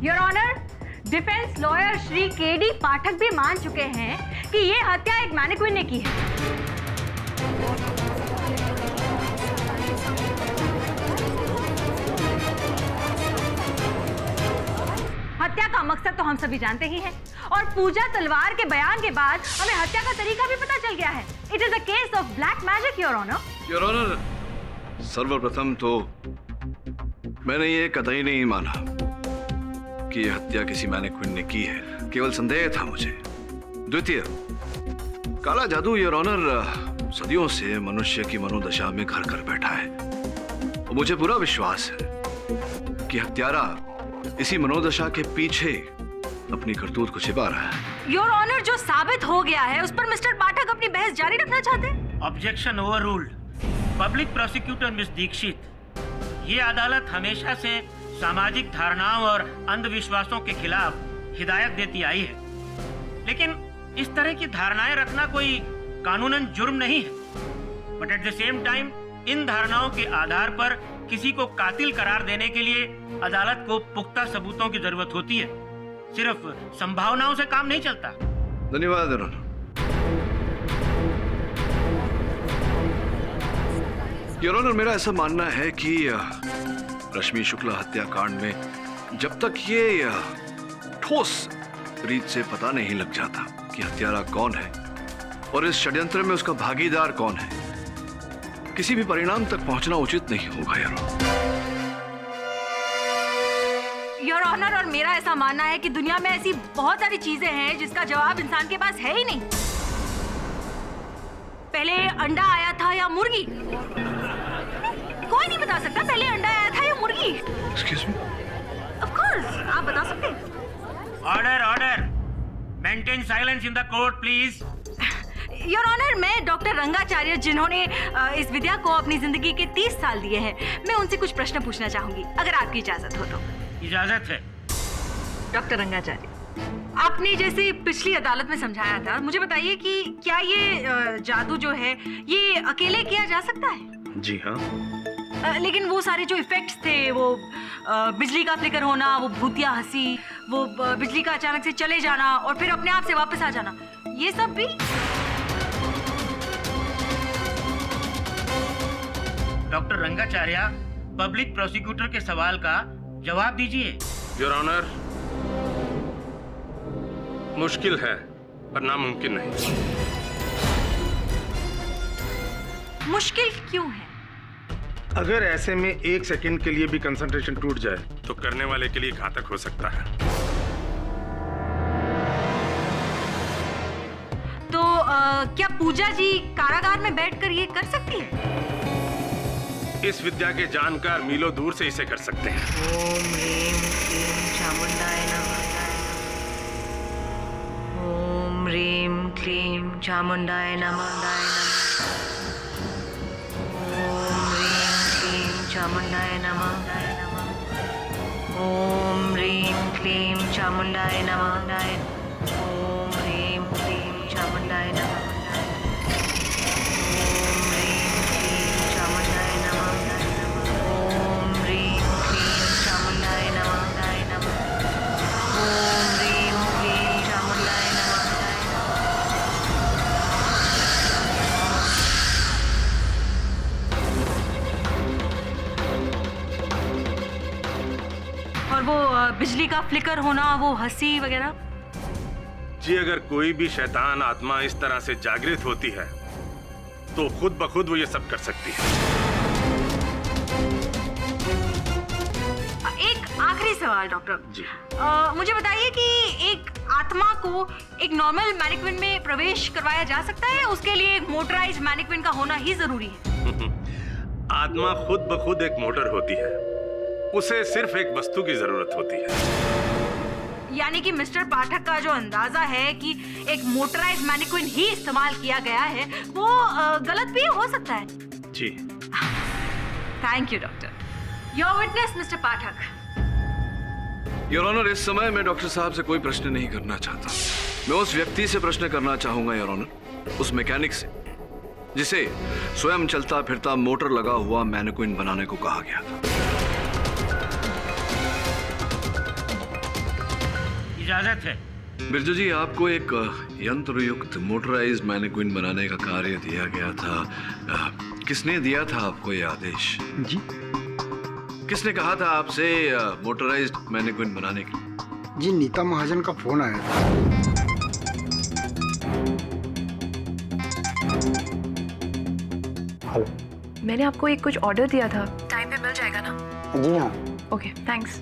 Your honour, defence lawyer Shri KD Pathak भी मान चुके हैं कि ये हत्या एक मैनिक्विन ने की है। हत्या का मकसद तो हम सभी जानते ही हैं, और पूजा तलवार के बयान के बाद हमें हत्या का तरीका भी पता चल गया है। It is a case of black magic your honour. Your honour, सर्वप्रथम तो मैंने ये कतई नहीं माना कि यह हत्या किसी मैनिक्विन ने की है, केवल संदेह था मुझे। द्वितीय, काला जादू योर ऑनर सदियों से मनुष्य की मनोदशा में घर कर बैठा है, और मुझे पूरा विश्वास है कि हत्यारा इसी मनोदशा के पीछे अपनी करतूत को छिपा रहा है। योर ऑनर, जो साबित हो गया है उस पर मिस्टर पाठक अपनी बहस जारी रखना चाहते हैं। Objection overruled. Public prosecutor miss Dikshit, ये अदालत हमेशा से सामाजिक धारणाओं और अंधविश्वासों के खिलाफ हिदायत देती आई है, लेकिन इस तरह की धारणाएं रखना कोई कानूनन जुर्म नहीं है। But at the same time in धारणाओं के आधार पर किसी को कातिल करार देने के लिए अदालत को पुख्ता सबूतों की जरूरत होती है। सिर्फ संभावनाओं से काम नहीं चलता। धन्यवाद योर ऑनर। योर ऑनर, मेरा ऐसा मानना है कि रश्मि शुक्ला हत्याकांड में जब तक ये ठोस रीत से पता नहीं लग जाता कि हत्यारा कौन है और इस षड्यंत्र में उसका भागीदार कौन है, किसी भी परिणाम तक पहुंचना उचित नहीं होगा योर ऑनर। और मेरा ऐसा मानना है कि दुनिया में ऐसी बहुत सारी चीजें हैं जिसका जवाब इंसान के पास है ही नहीं। पहले अंडा आया था या मुर्गी, कोई नहीं बता सकता पहले अंडा आया था या मुर्गी। Excuse me? Of course, आप बता सकते हैं। Order order. Maintain silence in the court please. Your honour, मैं डॉक्टर रंगाचार्य, जिन्होंने इस विद्या को अपनी जिंदगी के 30 साल दिए हैं, मैं उनसे कुछ प्रश्न पूछना चाहूंगी, अगर आपकी इजाजत हो तो। इजाजत है। डॉक्टर रंगाचार्य, आपने जैसे पिछली अदालत में समझाया था, मुझे बताइए कि क्या ये जादू जो है ये अकेले किया जा सकता है? जी हाँ। लेकिन वो सारे जो इफेक्ट्स थे, वो बिजली का फ्लिकर होना, वो भूतिया हंसी, वो बिजली का अचानक से चले जाना और फिर अपने आप से वापस आ जाना, ये सब भी? डॉक्टर रंगाचार्य, पब्लिक प्रोसिक्यूटर के सवाल का जवाब दीजिए। योर ऑनर, मुश्किल है पर नामुमकिन नहीं। मुश्किल क्यों है? अगर ऐसे में 1 सेकंड के लिए भी कंसंट्रेशन टूट जाए तो करने वाले के लिए घातक हो सकता है। तो क्या पूजा जी कारागार में बैठकर ये कर सकती है? इस विद्या के जानकार मीलों दूर से इसे कर सकते हैं। ओम ह्रीं क्लीं चामुंडाय नमः। ओम ह्रीं क्लीं चामुंडाय नमः। ओम ह्रीं क्लीं चामुंडाय नमः। ओम ह्रीं क्लीं चामुंडाय नमः। ओम ह्रीं क्लीं चामुंडाय नमः। और वो बिजली का फ्लिकर होना, वो हंसी वगैरह? जी, अगर कोई भी शैतान आत्मा इस तरह से जागृत होती है तो खुद ब खुद वो ये सब कर सकती है। एक आखिरी सवाल डॉक्टर जी। मुझे बताइए कि एक आत्मा को एक नॉर्मल मैनिक्विन में प्रवेश करवाया जा सकता है? उसके लिए एक मोटराइज्ड मैनिक्विन का होना ही जरूरी है? आत्मा खुद ब खुद एक मोटर होती है, उसे सिर्फ एक वस्तु की जरूरत होती है। यानी कि मिस्टर पाठक का जो अंदाजा है कि एक मोटराइज्ड मैनिक्विन ही इस्तेमाल किया गया है, वो गलत भी हो सकता है। जी। Thank you doctor. Your witness mister Pathak. Your honour, इस समय मैं डॉक्टर साहब से कोई प्रश्न नहीं करना चाहता। मैं उस व्यक्ति से प्रश्न करना चाहूंगा योर ऑनर, उस मैकेनिक से जिसे स्वयं चलता फिरता मोटर लगा हुआ मैनिक्विन बनाने को कहा गया था। इजाजत है। बिरजू जी, आपको एक यंत्र युक्त मोटराइज्ड मैनिक्विन बनाने का कार्य दिया गया था। किसने दिया था आपको ये आदेश? जी। किसने कहा था आपसे मोटराइज्ड मैनिक्विन बनाने के लिए? जी, नीता महाजन का फोन आया था। हेलो। मैंने आपको एक कुछ ऑर्डर दिया था, टाइम पे मिल जाएगा ना? जी हाँ। Okay, thanks.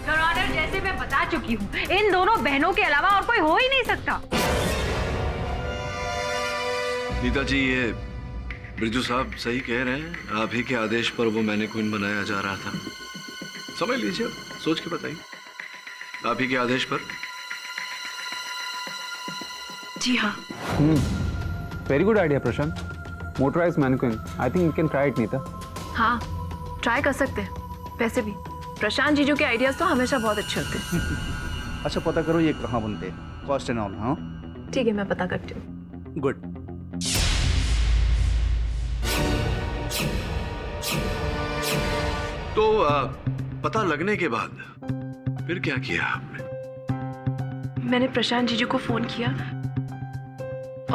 योर ऑनर, जैसे मैं बता चुकी हूँ, इन दोनों बहनों के अलावा और कोई हो ही नहीं सकता। नीता जी, ये बिरजू साहब सही कह रहे हैं। आप ही के आदेश पर वो मैनिक्विन बनाया जा रहा था। समझ लीजिए, सोच के बताइए। आप ही के आदेश पर? जी हाँ। Very good idea Prashant. Motorised mannequin, I think you can try it Nita. हाँ, ट्राई कर सकते हैं। वैसे भी प्रशांत जीजू के आइडियाज तो हमेशा बहुत अच्छे होते हैं। अच्छा, पता करो ये कहाँ बनते हैं, कॉस्ट एंड ऑल। हाँ ठीक है, मैं पता करती हूँ। गुड। तो पता लगने के बाद फिर क्या किया आपने? मैंने प्रशांत जीजू को फोन किया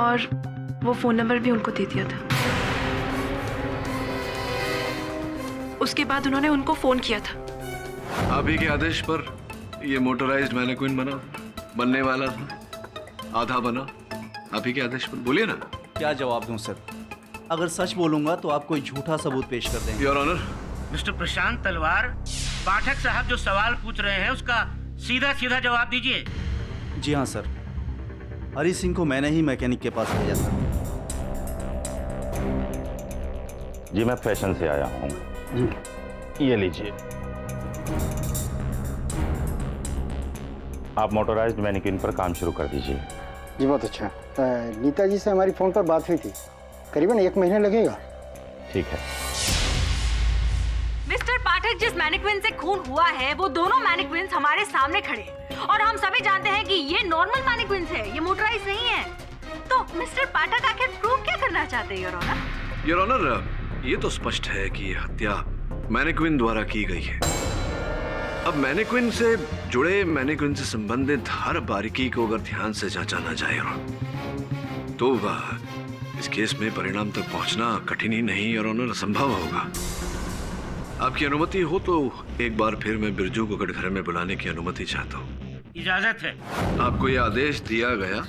और वो फोन नंबर भी उनको दे दिया था। उसके बाद उन्होंने उनको फोन किया था। आप ही के आदेश पर ये मोटराइज्ड मैनिक्विन बनने वाला था, आधा बना। आप ही के आदेश पर। बोलिए ना। क्या जवाब दूं सर? अगर सच बोलूंगा तो आप कोई झूठा सबूत पेश कर देंगे। Your honour. मिस्टर प्रशांत तलवार, पाठक साहब जो सवाल पूछ रहे हैं उसका सीधा सीधा जवाब दीजिए। जी हाँ सर, हरी सिंह को मैंने ही मैकेनिक के पास भेजा था। जी, मैं फैशन से आया हूँ। ये लीजिए। आप मोटराइज्ड मैनिक्विन पर काम शुरू कर दीजिए। जी बहुत अच्छा। नीता जी से हमारी फोन पर बात हुई थी, करीबन 1 महीना लगेगा। ठीक है। मिस्टर पाठक, जिस मैनिक्विन से खून हुआ है वो दोनों मैनिक्विन्स हमारे सामने खड़े हैं और हम सभी जानते हैं कि ये नॉर्मल मैनिक्विन्स है, ये मोटराइज नहीं है। तो मिस्टर पाठक आखिर प्रूव क्या करना चाहते हैं, योर ऑनर? योर ऑनर, ये तो स्पष्ट है कि ये हत्या मैनिक्विन द्वारा की गई है। अब मैनिक्विन से जुड़े, मैनिक्विन से संबंधित हर बारीकी को अगर ध्यान से जांचा ना जाए तो इस केस में परिणाम तक पहुंचना कठिन ही नहीं योर ऑनर, असंभव होगा। आपकी अनुमति हो तो एक बार फिर मैं बिरजू को कटघरे में बुलाने की अनुमति चाहता हूँ। इजाजत है। आपको यह आदेश दिया गया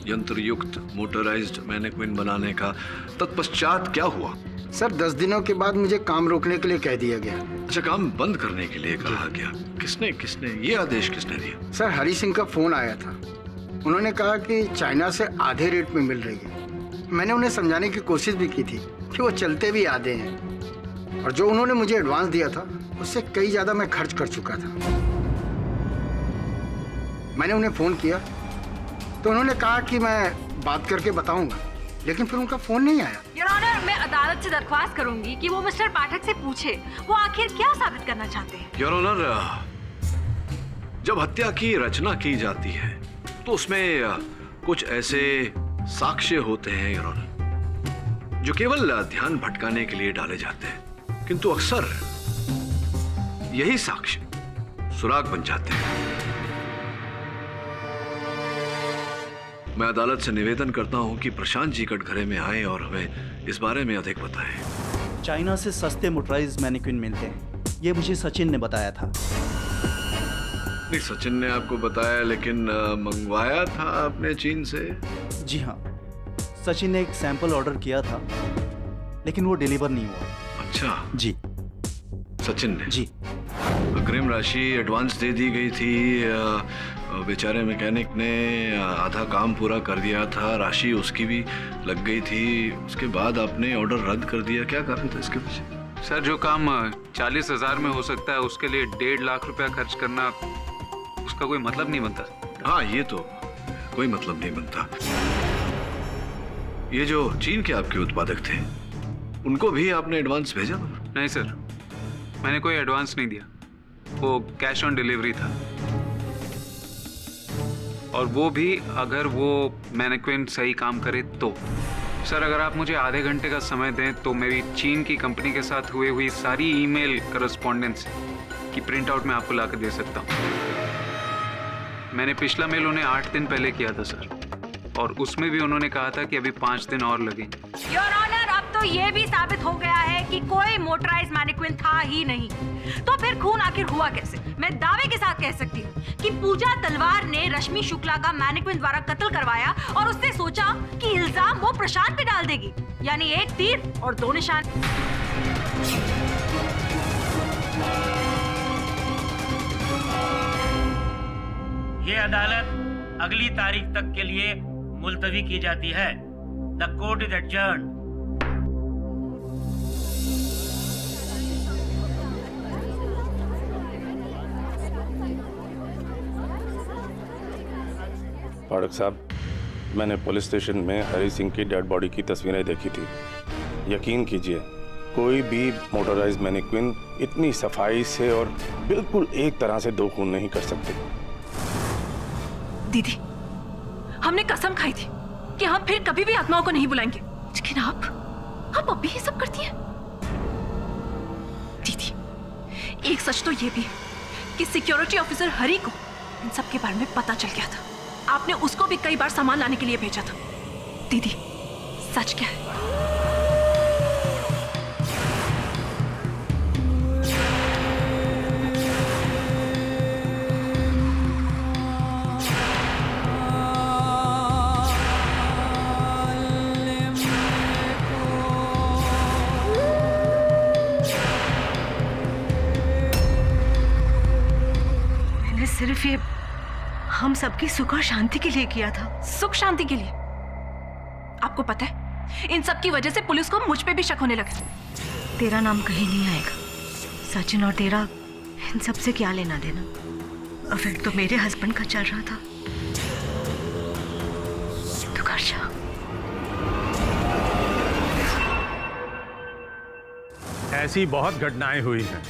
यंत्र युक्त मोटराइज्ड मैनिक्विन बनाने का, तत्पश्चात क्या हुआ? सर 10 दिनों के बाद मुझे काम रोकने के लिए कह दिया गया। अच्छा, काम बंद करने के लिए कहा गया। किसने ये आदेश किसने दिया? सर हरी सिंह का फोन आया था। उन्होंने कहा कि चाइना से आधे रेट में मिल रही है। मैंने उन्हें समझाने की कोशिश भी की थी कि वो चलते भी आधे हैं, और जो उन्होंने मुझे एडवांस दिया था उससे कई ज्यादा मैं खर्च कर चुका था। मैंने उन्हें फोन किया तो उन्होंने कहा कि मैं बात करके बताऊंगा, लेकिन फिर उनका फोन नहीं आया। योर ऑनर, मैं अदालत से दरख्वास्त करूंगी कि वो मिस्टर पाठक से पूछे वो आखिर क्या साबित करना चाहते हैं। योर ऑनर, जब हत्या की रचना की जाती है तो उसमें कुछ ऐसे साक्ष्य होते हैं योर ऑनर जो केवल ध्यान भटकाने के लिए डाले जाते हैं, किंतु अक्सर यही साक्ष्य सुराग बन जाते हैं। मैं अदालत से निवेदन करता हूं कि प्रशांत जी कटघरे में आए और हमें इस बारे में अधिक बताएं। चाइना से सस्ते मोटराइज्ड मैनिक्विन मिलते हैं, ये मुझे सचिन ने बताया था। नहीं, सचिन ने आपको बताया, लेकिन मंगवाया था आपने चीन से? जी हाँ, सचिन ने एक सैंपल ऑर्डर किया था लेकिन वो डिलीवर नहीं हुआ। अच्छा जी। सचिन ने? जी। अग्रिम राशि एडवांस दे दी गई थी, बेचारे मैकेनिक ने आधा काम पूरा कर दिया था, राशि उसकी भी लग गई थी, उसके बाद आपने ऑर्डर रद्द कर दिया। क्या कारण था इसके पीछे? सर जो काम 40,000 में हो सकता है उसके लिए 1.5 लाख रुपया खर्च करना, उसका कोई मतलब नहीं बनता। हाँ, ये तो कोई मतलब नहीं बनता। ये जो चीन के आपके उत्पादक थे उनको भी आपने एडवांस भेजा? नहीं सर, मैंने कोई एडवांस नहीं दिया, वो कैश ऑन डिलीवरी था। और वो भी अगर वो मैनिक्विन सही काम करे तो। सर अगर आप मुझे आधे घंटे का समय दें तो मेरी चीन की कंपनी के साथ हुई सारी ईमेल करस्पॉन्डेंस की प्रिंट आउट मैं आपको ला कर दे सकता हूँ। मैंने पिछला मेल उन्हें 8 दिन पहले किया था सर, और उसमें भी उन्होंने कहा था कि अभी 5 दिन और लगेंगे। योर ऑनर, अब तो ये भी साबित हो गया है कि कोई मोटराइज्ड मैनिक्विन था ही नहीं। तो फिर खून आखिर हुआ कैसे? मैं दावे के साथ कह सकती हूँ कि पूजा तलवार ने रश्मि शुक्ला का मैनिक्विन द्वारा कत्ल करवाया और उसने सोचा कि इल्जाम वो प्रशांत पे डाल देगी, यानी एक तीर और 2 निशान। ये अदालत अगली तारीख तक के लिए मुलतवी की जाती है। The court is adjourned. Pathak साहब, मैंने पुलिस स्टेशन में हरी सिंह की डेड बॉडी की तस्वीरें देखी थी। यकीन कीजिए, कोई भी मोटराइज्ड मैनिक्विन इतनी सफाई से और बिल्कुल एक तरह से 2 खून नहीं कर सकते। दीदी, हमने कसम खाई थी कि हम फिर कभी भी आत्माओं को नहीं बुलाएंगे, लेकिन आप अभी ये सब करती हैं। दीदी, एक सच तो ये भी है कि सिक्योरिटी ऑफिसर हरी को इन सब के बारे में पता चल गया था। आपने उसको भी कई बार सामान लाने के लिए भेजा था। दीदी, सच क्या है? मैंने सिर्फ ये हम सबकी सुख और शांति के लिए किया था। सुख शांति के लिए? आपको पता है, इन सब की वजह से पुलिस को मुझ पे भी शक होने लगा। तेरा नाम कहीं नहीं आएगा। सचिन और तेरा इन सब से क्या लेना देना? अफेयर तो मेरे हस्बैंड का चल रहा था। तो घर जा। ऐसी बहुत घटनाएं हुई हैं,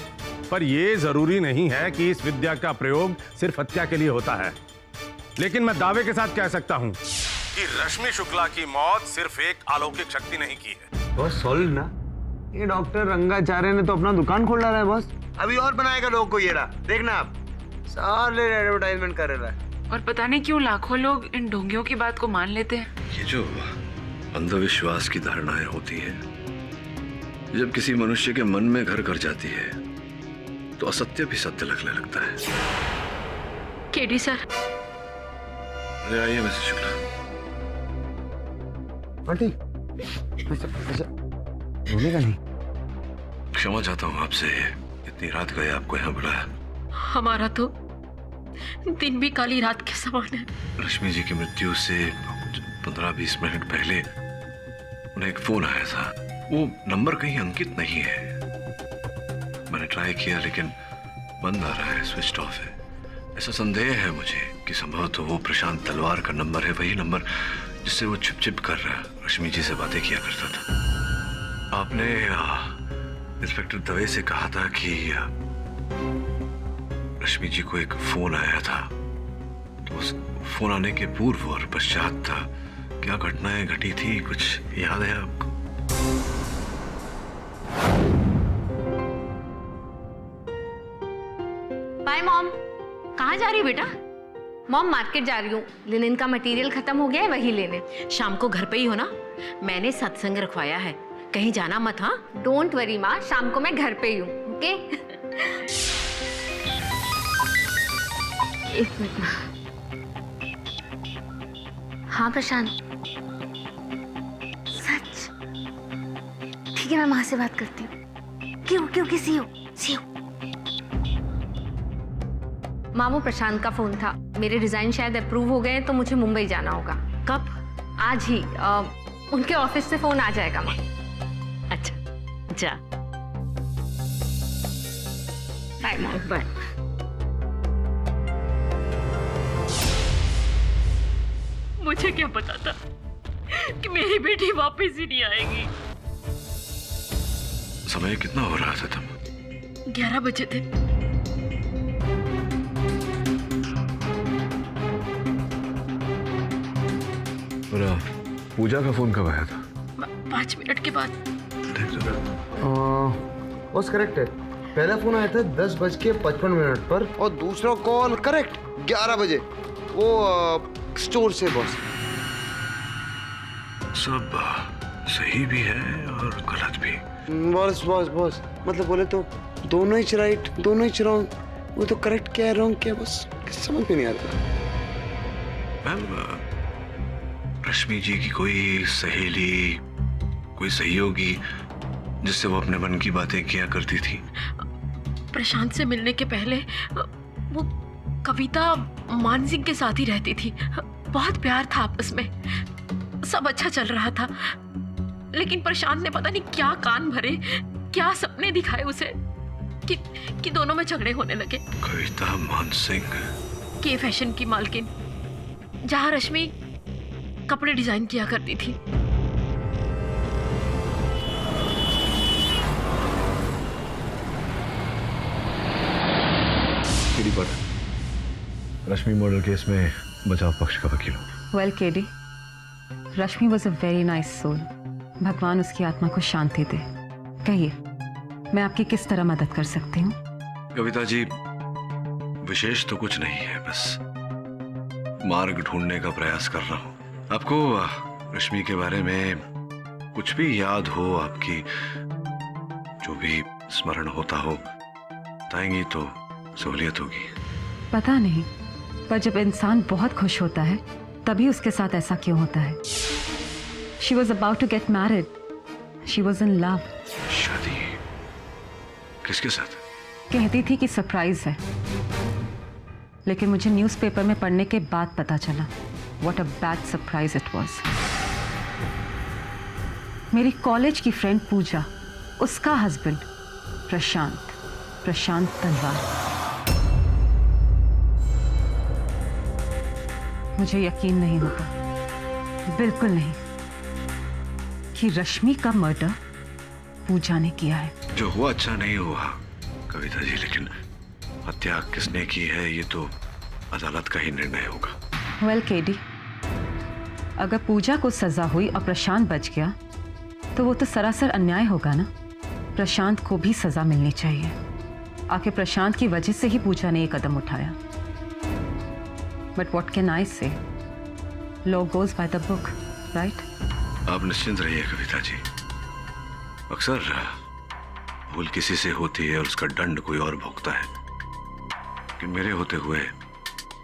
पर यह जरूरी नहीं है कि इस विद्या का प्रयोग सिर्फ हत्या के लिए होता है। लेकिन मैं दावे के साथ कह सकता हूं कि रश्मि शुक्ला की मौत सिर्फ एक अलौकिक शक्ति नहीं की है। बॉस सॉल्व ना, ये डॉक्टर रंगाचार्य ने तो अपना दुकान खोल डाला है बॉस। अभी और बनाएगा लोगों को, ये रहा देखना आप, सारे एडवर्टाइजमेंट कर रहा है। और पता नहीं क्यों लाखों लोग इन ढोंगियों की बात को मान लेते हैं। ये जो अंधविश्वास की धारणाएं होती है, जब किसी मनुष्य के मन में घर कर जाती है तो असत्य भी सत्य लगने लगता है। KD sir. अरे आइए मिसेस शुक्ला। आंटी रोनेगा नहीं। क्षमा चाहता हूँ आपसे, इतनी रात गए आपको यहाँ बुलाया। हमारा तो दिन भी काली रात के समान है। रश्मि जी की मृत्यु से 15-20 मिनट पहले उन्हें एक फोन आया था। वो नंबर कहीं अंकित नहीं है। मैंने ट्राई किया लेकिन बंद आ रहा है, स्विच ऑफ है। ऐसा संदेह है मुझे कि संभवतः वो प्रशांत तलवार का नंबर है, वही नंबर जिससे वो छिप कर रश्मि जी से बातें किया करता था। आपने इंस्पेक्टर दवे से कहा था कि रश्मि जी को एक फोन आया था, तो उस फोन आने के पूर्व और पश्चात था क्या घटनाएं घटी थी, कुछ याद है आपको? Bye mom. कहाँ जा रही हो बेटा? मॉम मार्केट जा रही हूँ, लिनन का मटेरियल खत्म हो गया है, वही लेने। शाम को घर पे ही हो ना? मैंने सत्संग रखवाया है, कहीं जाना मत। हाँ, डोंट वरी माँ, शाम को मैं घर पे ही हूँ। ओके? एक मिनट। हाँ प्रशांत, सच? ठीक है, मैं माँ से बात करती हूँ। क्यों सी हो? मामू, प्रशांत का फोन था, मेरे डिजाइन शायद अप्रूव हो गए तो मुझे मुंबई जाना होगा। कब? आज ही। उनके ऑफिस से फोन आ जाएगा माँ। अच्छा, जा। बाय माँ। बाय। मुझे क्या पता था कि मेरी बेटी वापस ही नहीं आएगी। समय कितना हो रहा था तब? 11 बजे थे। पूजा का फोन कब आया था? 5 मिनट के बाद। बस करेक्ट है, पहला फोन आया था 10:55 पर और दूसरा कॉल करेक्ट 11 बजे, वो स्टोर से। बॉस सब सही भी है और गलत भी। बॉस मतलब बोले तो दोनों ही राइट, दोनों ही रॉन्ग। वो तो करेक्ट क्या है, रॉन्ग क्या, बस समझ में नहीं आता। मैम, रश्मि जी की कोई सहेली, कोई सहयोगी जिससे वो अपने मन की बातें किया करती थी? प्रशांत से मिलने के पहले वो कविता मान सिंह के साथ ही रहती थी। बहुत प्यार था आपस में, सब अच्छा चल रहा था। लेकिन प्रशांत ने पता नहीं क्या कान भरे, क्या सपने दिखाए उसे कि दोनों में झगड़े होने लगे। कविता मान सिंह के फैशन की मालकिन, जहां रश्मि कपड़े डिजाइन किया करती थी। रश्मि मर्डर केस में बचाव पक्ष का वकील हूँ। Well KD, Rashmi was a very nice soul. भगवान उसकी आत्मा को शांति दे। कहिए, मैं आपकी किस तरह मदद कर सकती हूँ? कविता जी, विशेष तो कुछ नहीं है, बस मार्ग ढूंढने का प्रयास कर रहा हूँ। आपको रश्मि के बारे में कुछ भी याद हो, आपकी जो भी स्मरण होता हो, बताएंगी तो सहूलियत होगी। पता नहीं, पर जब इंसान बहुत खुश होता है तभी उसके साथ ऐसा क्यों होता है? She was about to get married. She was in love. शादी किसके साथ? कहती थी कि सरप्राइज है, लेकिन मुझे न्यूज़पेपर में पढ़ने के बाद पता चला what a bad surprise it was. मेरी कॉलेज की फ्रेंड पूजा, उसका हस्बैंड प्रशांत, प्रशांत तलवार। मुझे यकीन नहीं होता, बिल्कुल नहीं, कि रश्मि का मर्डर पूजा ने किया है। जो हुआ अच्छा नहीं हुआ कविता जी, लेकिन हत्या किसने की है ये तो अदालत का ही निर्णय होगा। वेल केडी, अगर पूजा को सजा हुई और प्रशांत बच गया तो वो तो सरासर अन्याय होगा ना। प्रशांत को भी सजा मिलनी चाहिए। आखिर प्रशांत की वजह से ही पूजा ने ये कदम उठाया। बट व्हाट कैन आई से, law goes by the book, right? आप निश्चिंत रहिए कविता जी। अक्सर भूल किसी से होती है और उसका दंड कोई और भुगता है, लेकिन मेरे होते हुए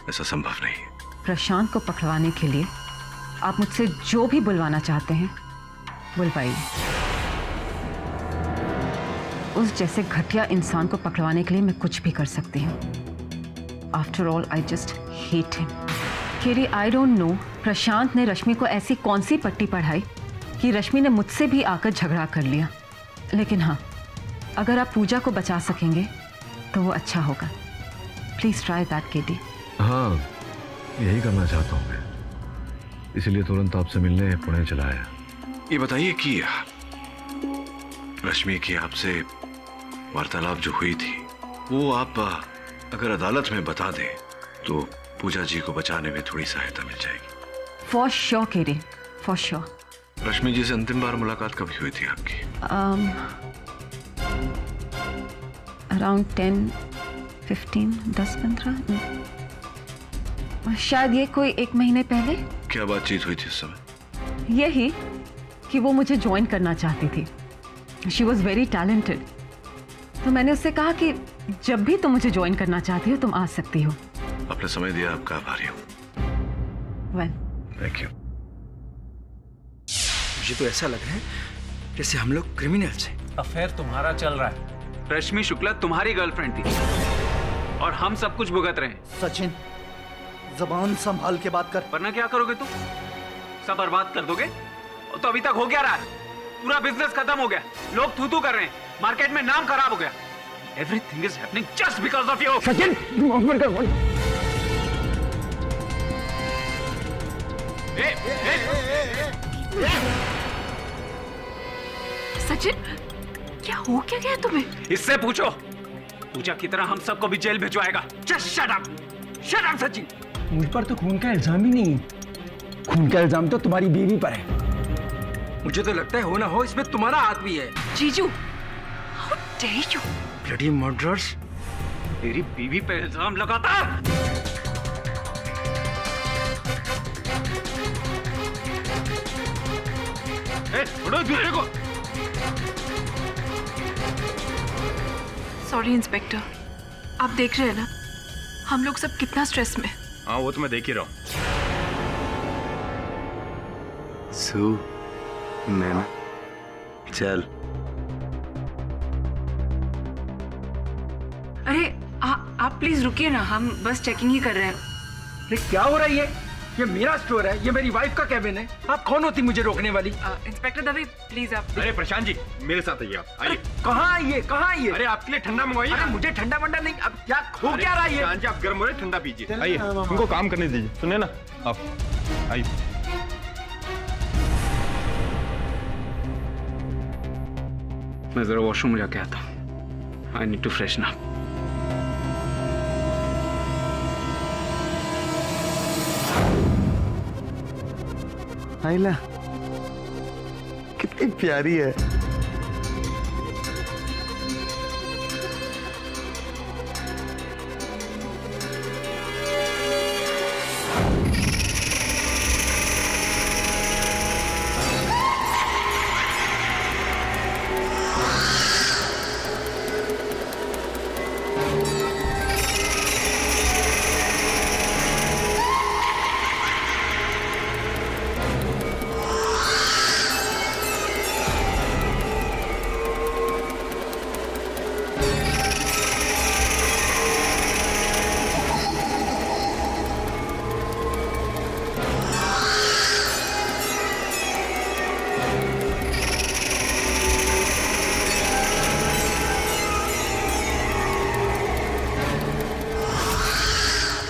ऐसा संभव नहीं है। प्रशांत को पकड़वाने के लिए आप मुझसे जो भी बुलवाना चाहते हैं बुलवाइए। उस जैसे घटिया इंसान को पकड़वाने के लिए मैं कुछ भी कर सकती हूँ। After all I just hate him. Kerry, I don't know Prashant ने रश्मि को ऐसी कौन सी पट्टी पढ़ाई कि रश्मि ने मुझसे भी आकर झगड़ा कर लिया। लेकिन हाँ, अगर आप पूजा को बचा सकेंगे तो वो अच्छा होगा। Please try that KD. हाँ, यही करना चाहता हूँ मैं, इसलिए तुरंत आपसे मिलने पुणे चला आया। ये बताइए कि रश्मि की आपसे वार्तालाप जो हुई थी वो आप अगर अदालत में बता दें तो पूजा जी को बचाने में थोड़ी सहायता मिल जाएगी। For sure KD, for sure. Rashmi ji से अंतिम बार मुलाकात कभी हुई थी आपकी? अराउंड 10-15, 10-15, शायद ये कोई 1 महीने पहले। क्या बातचीत हुई थी उस समय? यही कि वो मुझे ज्वाइन करना चाहती थी। She was very talented. तो मैंने उससे कहा कि जब भी तुम मुझे ज्वाइन करना चाहती हो तुम आ सकती हो। आपने समय दिया, आपका आभारी हूँ। Well, thank you. मुझे तो ऐसा लग रहा है जैसे हम लोग क्रिमिनल्स हैं। अफेयर तुम्हारा चल रहा है। रश्मि शुक्ला तुम्हारी गर्लफ्रेंड थी और हम सब कुछ भुगत रहे हैं। सचिन, जबान संभाल के बात कर। वरना क्या करोगे तुम? सब बर्बाद कर दोगे? और तो अभी तक हो क्या रहा है? पूरा बिजनेस खत्म हो गया, लोग थू-थू कर रहे हैं, मार्केट में नाम खराब हो गया। Everything is happening just because of you. Sachin, Sachin, क्या हो क्या गया तुम्हें? इससे पूछो। पूजा की तरह हम सबको भी जेल भिजवाएगा। Just shut up, shut up Sachin. मुझ पर तो खून का इल्जाम ही नहीं है। खून का इल्जाम तो तुम्हारी बीवी पर है। मुझे तो लगता है हो ना हो इसमें तुम्हारा हाथ भी है। जीजू, how dare you? Bloody murderers. तेरी बीवी पे इल्जाम लगाता है। छोड़ो दूसरे को। सॉरी इंस्पेक्टर, आप देख रहे हैं ना हम लोग सब कितना स्ट्रेस में। हाँ, वो तो मैं देख ही रहा हूँ। सू, नैना, चल। अरे आप प्लीज रुकिए ना, हम बस चेकिंग ही कर रहे हैं। ये क्या हो रहा है? ये मेरा स्टोर है, ये मेरी वाइफ का कैबिन है। आप कौन होती मुझे रोकने वाली? इंस्पेक्टर दवे प्लीज आप। अरे प्रशांत जी, मेरे साथ आइए आप। आइए। कहाँ आइए, कहाँ आइए? अरे आपके लिए ठंडा मंगवाइए। अरे मुझे ठंडा वंडा नहीं। अब क्या हो क्या रहा है? प्रशांत जी, आप गर्म हो रहे, ठंडा पीजिए। आइए, उनको काम करने दीजिए। सुनिए ना आप, आइए। मैं जरा वॉशरूम जाके आता हूँ। I need to freshen up. आइला कितनी प्यारी है।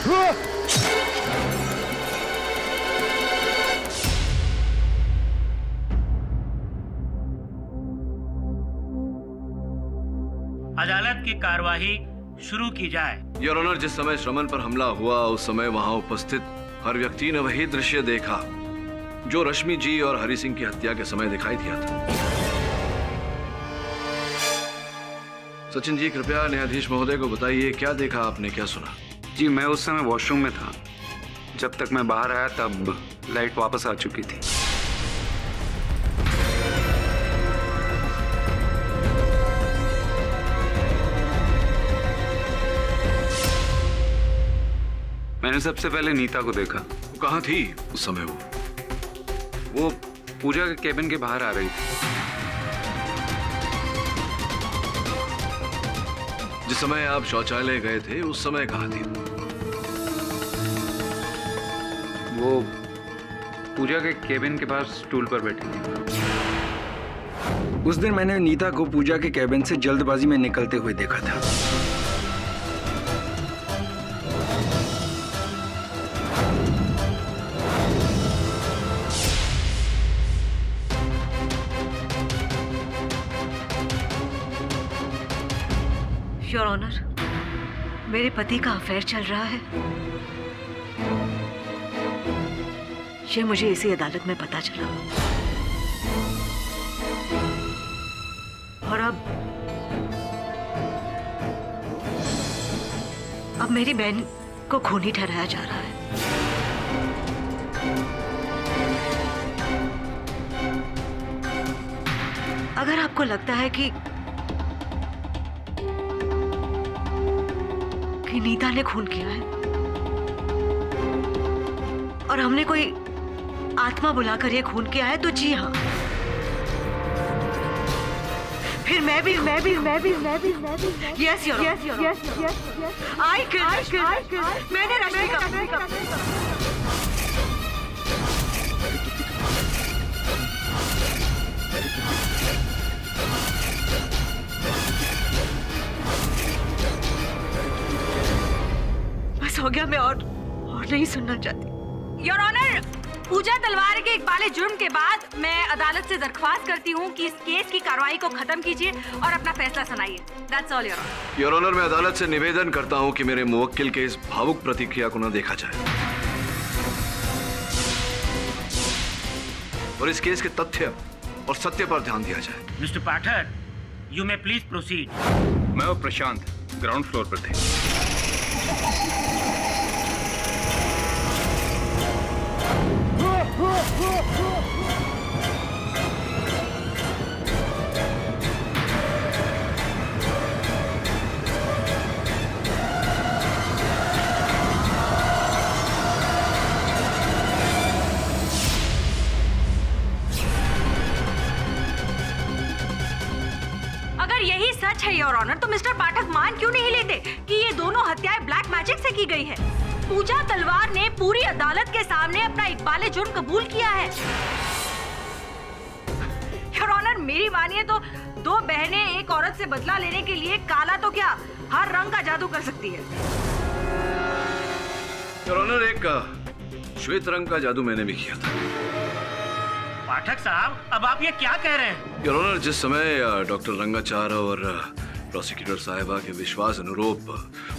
अदालत की कार्यवाही शुरू की जाए। योर ऑनर, जिस समय श्रमण पर हमला हुआ उस समय वहां उपस्थित हर व्यक्ति ने वही दृश्य देखा जो रश्मि जी और हरि सिंह की हत्या के समय दिखाई दिया था। सचिन जी, कृपया न्यायाधीश महोदय को बताइए, क्या देखा आपने, क्या सुना? जी, मैं उस समय वॉशरूम में था। जब तक मैं बाहर आया तब लाइट वापस आ चुकी थी। मैंने सबसे पहले नीता को देखा। वो कहाँ थी उस समय? वो पूजा के केबिन के बाहर आ रही थी। जिस समय आप शौचालय गए थे उस समय कहाँ थी? वो पूजा के केबिन के पास स्टूल पर बैठी थी। उस दिन मैंने नीता को पूजा के केबिन से जल्दबाजी में निकलते हुए देखा था। योर ऑनर, मेरे पति का अफेयर चल रहा है। ये मुझे इसी अदालत में पता चला और अब मेरी बहन को खूनी ठहराया जा रहा है। अगर आपको लगता है कि नीता ने खून किया है और हमने कोई आत्मा बुलाकर ये खून किया है, तो जी हाँ, फिर मैं भी यस योर आई मैंने रश्मि का हो गया। मैं और नहीं सुनना चाहती। योर ऑनर, पूजा तलवार के इकबाले जुर्म के बाद मैं अदालत से दरख्वास्त करती हूँ कि इस केस की कार्रवाई को खत्म कीजिए और अपना फैसला सुनाइए। That's all, your honour. Your honour, मैं अदालत से निवेदन करता हूँ कि मेरे मुवक्किल के इस भावुक प्रतिक्रिया को न देखा जाए और इस केस के तथ्य और सत्य पर ध्यान दिया जाए। Mister Pathak, you may please proceed. मैं और प्रशांत ग्राउंड फ्लोर पर थे। अगर यही सच है योर ऑनर, तो मिस्टर पाठक मान क्यों नहीं लेते कि ये दोनों हत्याएं ब्लैक मैजिक से की गई है? पूजा तलवार ने पूरी अदालत के सामने अपना इकबाले जुर्म कबूल किया है। योर ऑनर, मेरी मानिए तो दो बहनें एक औरत से बदला लेने के लिए काला तो क्या हर रंग का जादू कर सकती है। योर ऑनर, एक श्वेत रंग का जादू मैंने भी किया था। पाठक साहब, अब आप ये क्या कह रहे हैं? योर ऑनर, जिस समय डॉक्टर रंगाचार्य और प्रोसिक्यूटर साहिबा के विश्वास अनुरूप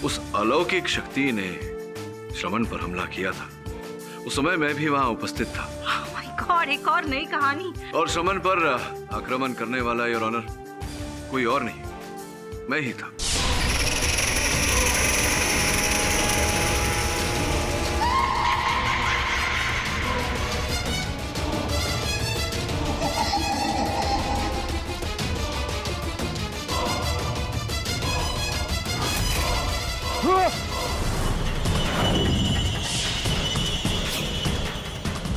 उस अलौकिक शक्ति ने श्रमण पर हमला किया था, उस समय मैं भी वहां उपस्थित था। Oh my God, एक और नई कहानी। और श्रमण पर आक्रमण करने वाला योर ऑनर कोई और नहीं, मैं ही था।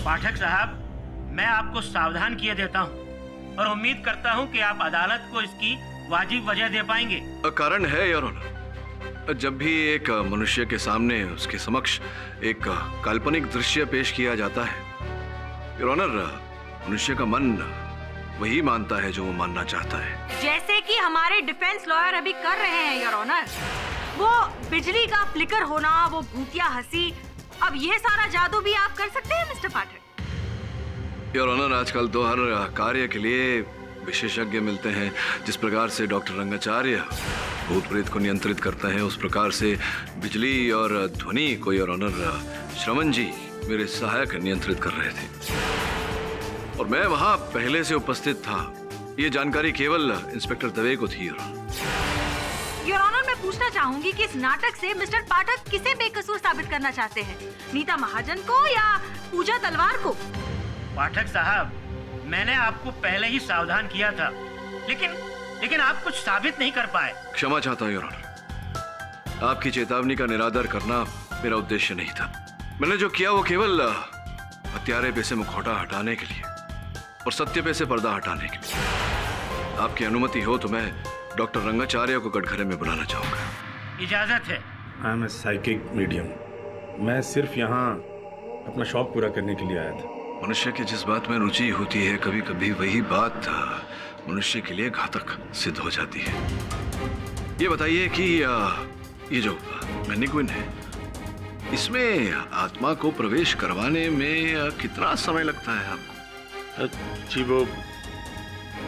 पाठक साहब, मैं आपको सावधान किए देता हूँ और उम्मीद करता हूँ कि आप अदालत को इसकी वाजिब वजह दे पाएंगे। कारण है योर ऑनर, जब भी एक मनुष्य के सामने उसके समक्ष एक काल्पनिक दृश्य पेश किया जाता है, योर ऑनर, मनुष्य का मन वही मानता है जो वो मानना चाहता है। जैसे कि हमारे डिफेंस लॉयर अभी कर रहे हैं योर ऑनर। वो बिजली का फ्लिकर होना, वो भूतिया हंसी, अब ये सारा जादू भी आप कर सकते हैं मिस्टर पाठक? योर ऑनर, आजकल तो हर कार्य के लिए विशेषज्ञ मिलते हैं। जिस प्रकार से डॉक्टर रंगाचार्य भूत प्रेत को नियंत्रित करते हैं, उस प्रकार से बिजली और ध्वनि को योर ऑनर श्रवण जी मेरे सहायक नियंत्रित कर रहे थे और मैं वहां पहले से उपस्थित था। ये जानकारी केवल इंस्पेक्टर दवे को थी। योर ऑनर, मैं पूछना चाहूंगी कि इस नाटक से मिस्टर पाठक किसे बेकसूर साबित करना चाहते हैं, नीता महाजन को या पूजा तलवार को? पाठक साहब, मैंने आपको पहले ही सावधान किया था, लेकिन आप कुछ साबित नहीं कर पाए। क्षमा चाहता हूँ योर ऑनर, आपकी चेतावनी का निरादर करना मेरा उद्देश्य नहीं था। मैंने जो किया वो केवल हत्यारे पे से मुखौटा हटाने के लिए और सत्य पे से पर्दा हटाने के लिए। आपकी अनुमति हो तो मैं डॉक्टर रंगाचार्य को कटघरे में बुलाना चाहूंगा। इजाजत है। I am a psychic medium. मैं सिर्फ यहाँ अपना शौक पूरा करने के लिए आया था। मनुष्य की जिस बात में रुचि होती है, कभी कभी वही बात मनुष्य के लिए घातक सिद्ध हो जाती है। ये बताइए कि ये जो मैनिक्विन है, इसमें आत्मा को प्रवेश करवाने में कितना समय लगता है आपको? जी वो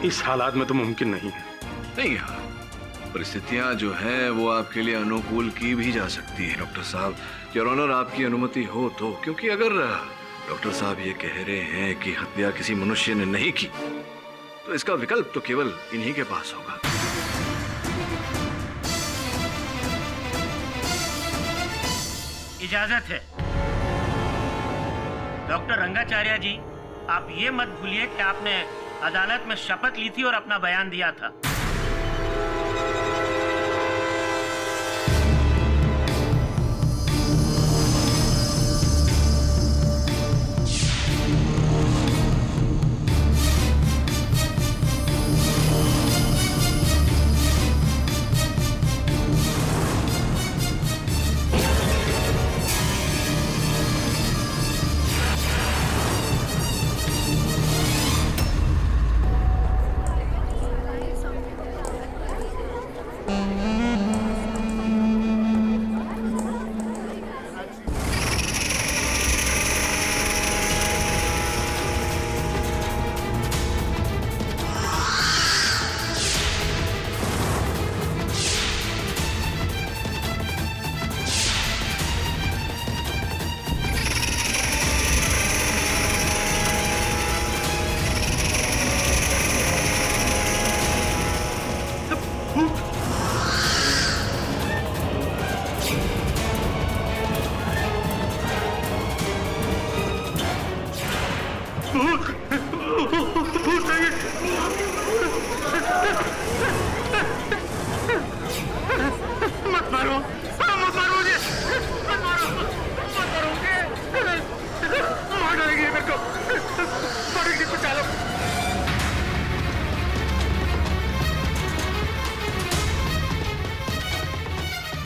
इस हालात में तो मुमकिन नहीं है। नहीं, परिस्थितियां जो हैं वो आपके लिए अनुकूल की भी जा सकती है डॉक्टर साहब। योर ऑनर, आपकी अनुमति हो तो, क्योंकि अगर डॉक्टर साहब ये कह रहे हैं कि हत्या किसी मनुष्य ने नहीं की, तो इसका विकल्प तो केवल इन्हीं के पास होगा। इजाजत है। डॉक्टर रंगाचार्य जी, आप ये मत भूलिए कि आपने अदालत में शपथ ली थी और अपना बयान दिया था।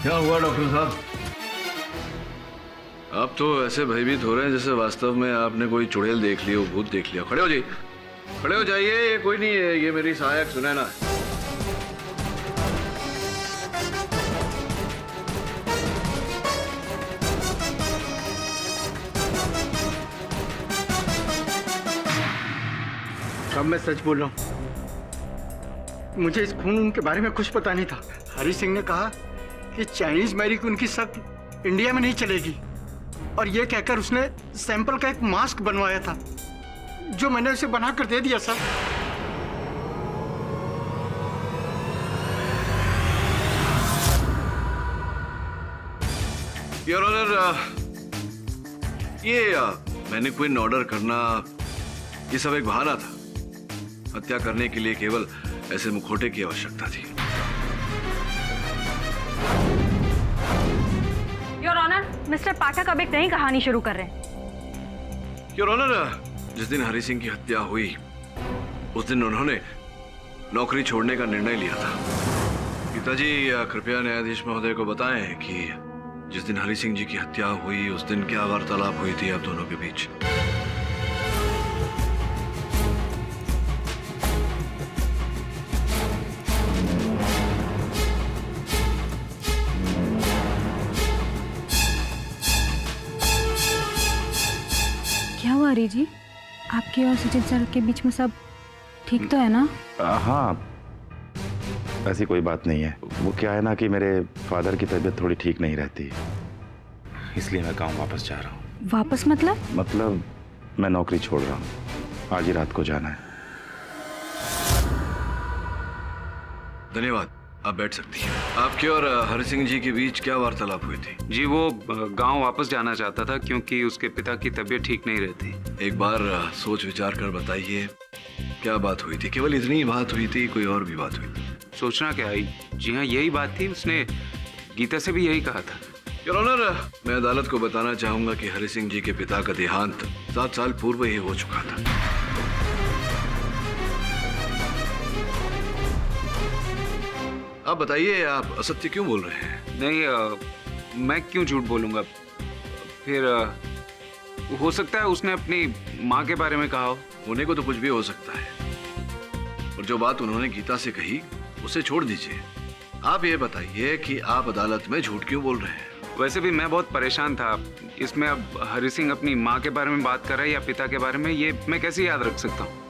क्या हुआ डॉक्टर साहब? आप तो ऐसे भयभीत हो रहे हैं जैसे वास्तव में आपने कोई चुड़ैल देख ली हो, भूत देख लिया। खड़े हो जी, खड़े हो जाइए। ये कोई नहीं है, ये मेरी सहायक सुनैना है। अब मैं सच बोल रहा हूँ, मुझे इस खून के बारे में कुछ पता नहीं था। हरी सिंह ने कहा कि चाइनीज मैनिक्विन की शक्ल इंडिया में नहीं चलेगी, और ये कहकर उसने सैंपल का एक मास्क बनवाया था जो मैंने उसे बना कर दे दिया सर। योर ऑनर, ये मैनिक्विन ऑर्डर करना ये सब एक बहाना था। हत्या करने के लिए केवल ऐसे मुखौटे की आवश्यकता थी। योर ऑनर, मिस्टर पाठक अब एक नई कहानी शुरू कर रहे हैं। योर ऑनर, जिस दिन हरी सिंह की हत्या हुई उस दिन उन्होंने नौकरी छोड़ने का निर्णय लिया था। पिताजी कृपया न्यायाधीश महोदय को बताएं कि जिस दिन हरी सिंह जी की हत्या हुई उस दिन क्या वार्तालाप हुई थी आप दोनों के बीच। हरी जी, आपके और सचिन सर के बीच में सब ठीक तो है ना? हाँ, ऐसी कोई बात नहीं है। वो क्या है ना कि मेरे फादर की तबीयत थोड़ी ठीक नहीं रहती, इसलिए मैं गांव वापस जा रहा हूँ। वापस मतलब मैं नौकरी छोड़ रहा हूँ, आज ही रात को जाना है। धन्यवाद, आप बैठ सकती हैं। आपके और हरि सिंह जी के बीच क्या वार्तालाप हुई थी? जी वो गांव वापस जाना चाहता था क्योंकि उसके पिता की तबीयत ठीक नहीं रहती। एक बार सोच विचार कर बताइए क्या बात हुई थी? केवल इतनी ही बात हुई थी, कोई और भी बात हुई थी? सोचना क्या आई, जी हाँ यही बात थी। उसने गीता से भी यही कहा था। योर ऑनर, मैं अदालत को बताना चाहूंगा कि हरि सिंह जी के पिता का देहांत 7 साल पूर्व ही हो चुका था। आप बताइए, आप असत्य क्यों बोल रहे हैं? नहीं, मैं क्यों झूठ बोलूंगा? फिर हो सकता है उसने अपनी माँ के बारे में कहा हो। होने को तो कुछ भी हो सकता है, और जो बात उन्होंने गीता से कही उसे छोड़ दीजिए। आप ये बताइए कि आप अदालत में झूठ क्यों बोल रहे हैं? वैसे भी मैं बहुत परेशान था। इसमें अब हरि सिंह अपनी माँ के बारे में बात कर रहा है या पिता के बारे में, ये मैं कैसे याद रख सकता हूँ?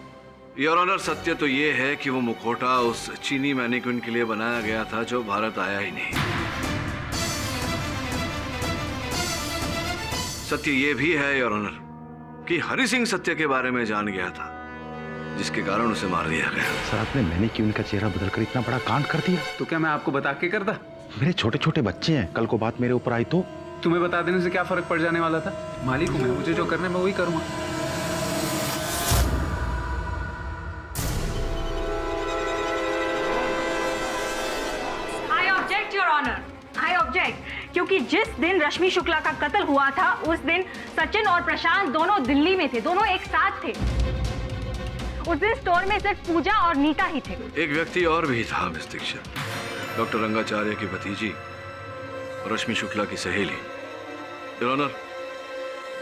योर ऑनर, सत्य तो ये है कि वो मुखौटा उस चीनी मैनिक्विन के लिए बनाया गया था जो भारत आया ही नहीं। सत्य ये भी है योर ऑनर कि हरि सिंह सत्य के बारे में जान गया था, जिसके कारण उसे मार दिया गया। सर, आपने मैनिक्विन का चेहरा बदलकर इतना बड़ा कांड कर दिया। तो क्या मैं आपको बता के करता? मेरे छोटे छोटे बच्चे हैं, कल को बात मेरे ऊपर आई तो? तुम्हें बता देने से क्या फर्क पड़ जाने वाला था? मालिक हूं मैं, मुझे जो करना है मैं वही करूंगा। I object your honour, I object, क्योंकि जिस दिन रश्मि शुक्ला का कत्ल हुआ था उस दिन सचिन और प्रशांत दोनों दिल्ली में थे, दोनों एक साथ थे। उस दिन स्टोर में सिर्फ पूजा और नीता ही थे। एक व्यक्ति और भी था मिस दीक्षित, डॉक्टर रंगाचार्य की भतीजी रश्मि शुक्ला की सहेली, your honour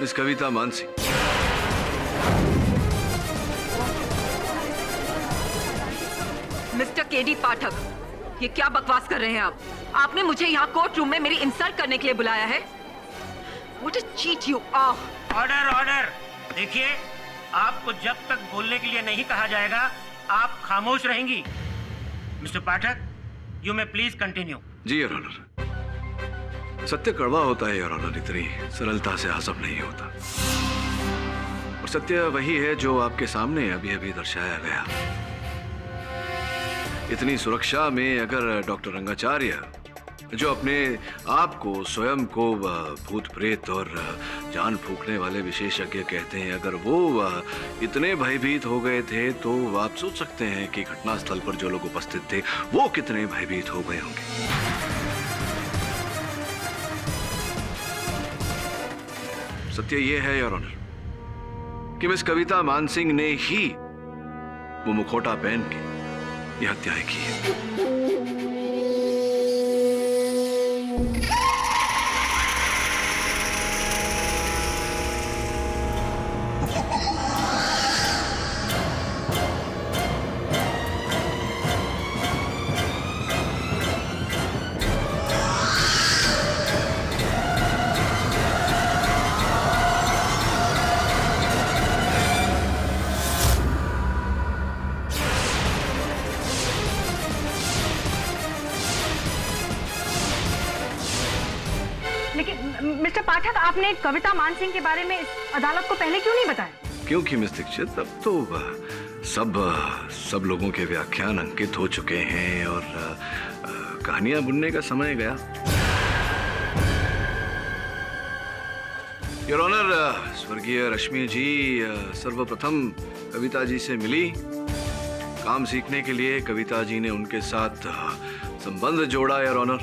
miss Kavita Mansingh. Mister KD Pathak, ये क्या बकवास कर रहे हैं आप? आपने मुझे यहाँ कोर्ट रूम में मेरी इंसल्ट करने के लिए बुलाया है? What a cheat you are! Order order. देखिए, आपको जब तक बोलने के लिए नहीं कहा जाएगा आप खामोश रहेंगी। Mister Pathak, you may please continue. जी योर ऑनर, सत्य कड़वा होता है योर ऑनर, इतनी सरलता से हजम नहीं होता। और सत्य वही है जो आपके सामने अभी अभी दर्शाया गया। इतनी सुरक्षा में अगर डॉक्टर रंगाचार्य, जो अपने आप को स्वयं को भूत प्रेत और जान फूकने वाले विशेषज्ञ कहते हैं, अगर वो इतने भयभीत हो गए थे तो आप सोच सकते हैं कि घटनास्थल पर जो लोग उपस्थित थे वो कितने भयभीत हो गए होंगे। सत्य ये है योर ऑनर कि मिस कविता मानसिंह ने ही वो मुखौटा पहन के ये हत्याएं की है। मिस्टर पाठक, आपने कविता मानसिंह के बारे में अदालत को पहले क्यों नहीं बताया? क्योंकि मिस दीक्षित अब तो सब लोगों के व्याख्यान अंकित हो चुके हैं और कहानियां बुनने का समय गया। योर ऑनर, स्वर्गीय रश्मि जी सर्वप्रथम कविता जी से मिली। काम सीखने के लिए कविता जी ने उनके साथ संबंध जोड़ा योर ऑनर,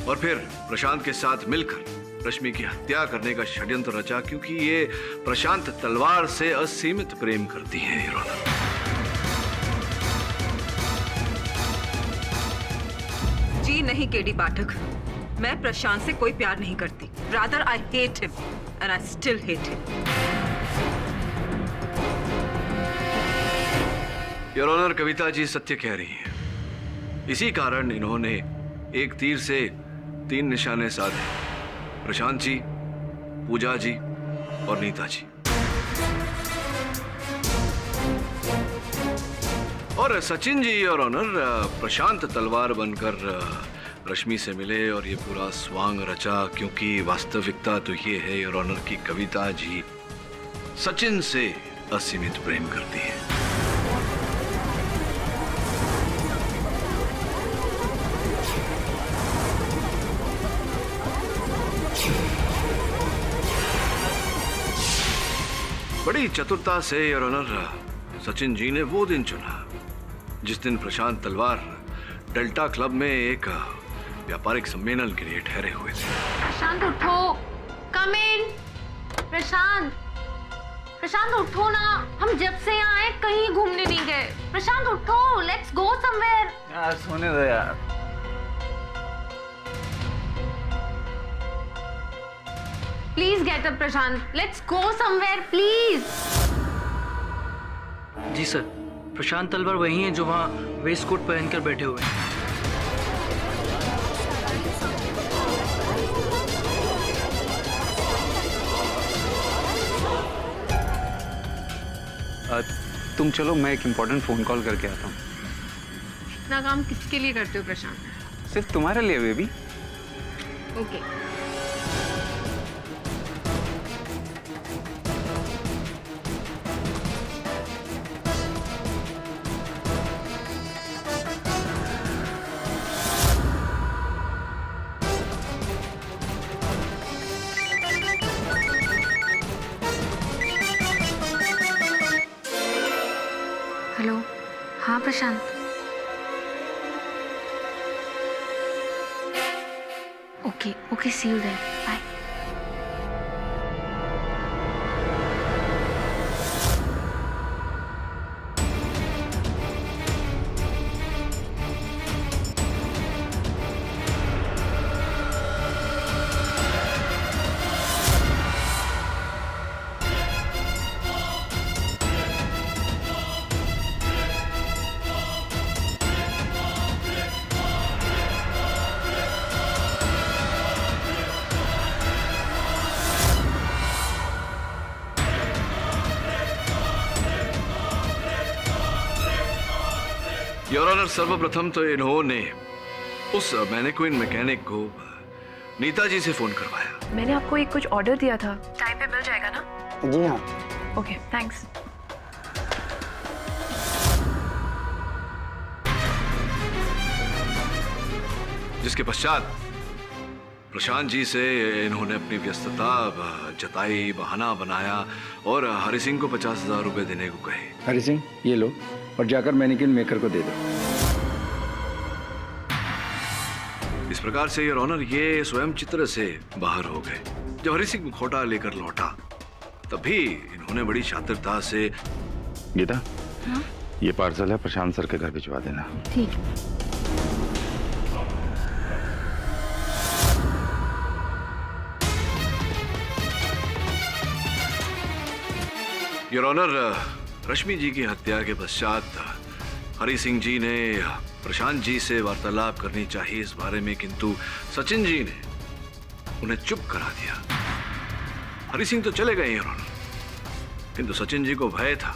और फिर प्रशांत के साथ मिलकर रश्मि की हत्या करने का षड्यंत्र रचा, क्योंकि ये प्रशांत तलवार से असीमित प्रेम करती हैं योर ऑनर। जी नहीं केडी पाठक, मैं प्रशांत से कोई प्यार नहीं करती। Rather I hate him and I still hate him. Your honour, Kavita ji सत्य कह रही हैं। इसी कारण इन्होंने एक तीर से 3 निशाने साधे, प्रशांत जी, पूजा जी और नीता जी। और सचिन जी और ऑनर प्रशांत तलवार बनकर रश्मि से मिले और ये पूरा स्वांग रचा, क्योंकि वास्तविकता तो ये है और ऑनर की कविता जी सचिन से असीमित प्रेम करती है। बड़ी चतुरता से योर ऑनर सचिन जी ने वो दिन चुना जिस दिन प्रशांत तलवार डेल्टा क्लब में एक व्यापारिक सम्मेलन के लिए ठहरे हुए थे। प्रशांत उठो, कम इन। प्रशांत, प्रशांत उठो ना, हम जब से यहाँ आए कहीं घूमने नहीं गए। प्रशांत उठो, लेट्स गो समवेयर। यार सोने दो यार। Please get up Prashant, let's go somewhere please. जी सर, प्रशांत तलवार वही है जो वहाँ वेस्ट कोट पहनकर बैठे हुए हैं। तुम चलो, मैं एक इम्पोर्टेंट फोन कॉल करके आता हूँ। इतना काम किसके लिए करते हो प्रशांत? सिर्फ तुम्हारे लिए बेबी। ओके। हेलो, हाँ Prashant. Okay okay, see you there, bye. Your honour, सर्वप्रथम तो इन्होंने उस मैनेक्विन मैकेनिक को नीता जी से फोन करवाया। मैंने आपको एक कुछ ऑर्डर दिया था, टाइम पे मिल जाएगा ना? जी हाँ। Okay, thanks. जिसके पश्चात प्रशांत जी से इन्होंने अपनी व्यस्तता जताई, बहाना बनाया और हरि सिंह को 50,000 रुपए देने को कहे। हरि सिंह, ये लो और जाकर मैनिक्विन मेकर को दे दो। इस प्रकार से योर ऑनर ये स्वयं चित्र से बाहर हो गए। जब हरि सिंह मुखौटा लेकर लौटा तभी इन्होंने बड़ी शातिरता से गीता, ये पार्सल है, प्रशांत सर के घर भिजवा देना। ठीक। योर ऑनर, रश्मि जी की हत्या के पश्चात हरि सिंह जी ने प्रशांत जी से वार्तालाप करनी चाहिए इस बारे में, किंतु सचिन जी ने उन्हें चुप करा दिया। हरि सिंह तो चले गए योर ऑनर, किंतु सचिन जी को भय था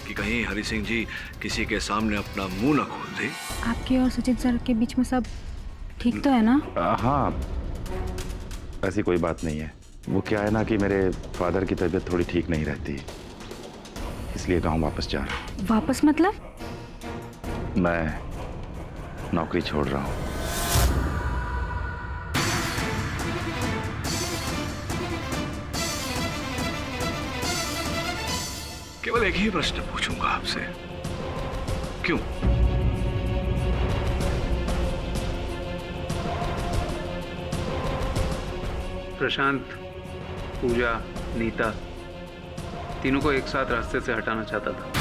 कि कहीं हरि सिंह जी किसी के सामने अपना मुंह न खोल दे। आपके और सचिन सर के बीच में सब ठीक तो है ना? हाँ, ऐसी कोई बात नहीं है। वो क्या है ना कि मेरे फादर की तबीयत थोड़ी ठीक नहीं रहती, इसलिए गांव वापस जा रहा हूँ। वापस मतलब? मैं नौकरी छोड़ रहा हूँ। केवल एक ही प्रश्न पूछूंगा आपसे, क्यों? प्रशांत, पूजा, नीता, तीनों को एक साथ रास्ते से हटाना चाहता था।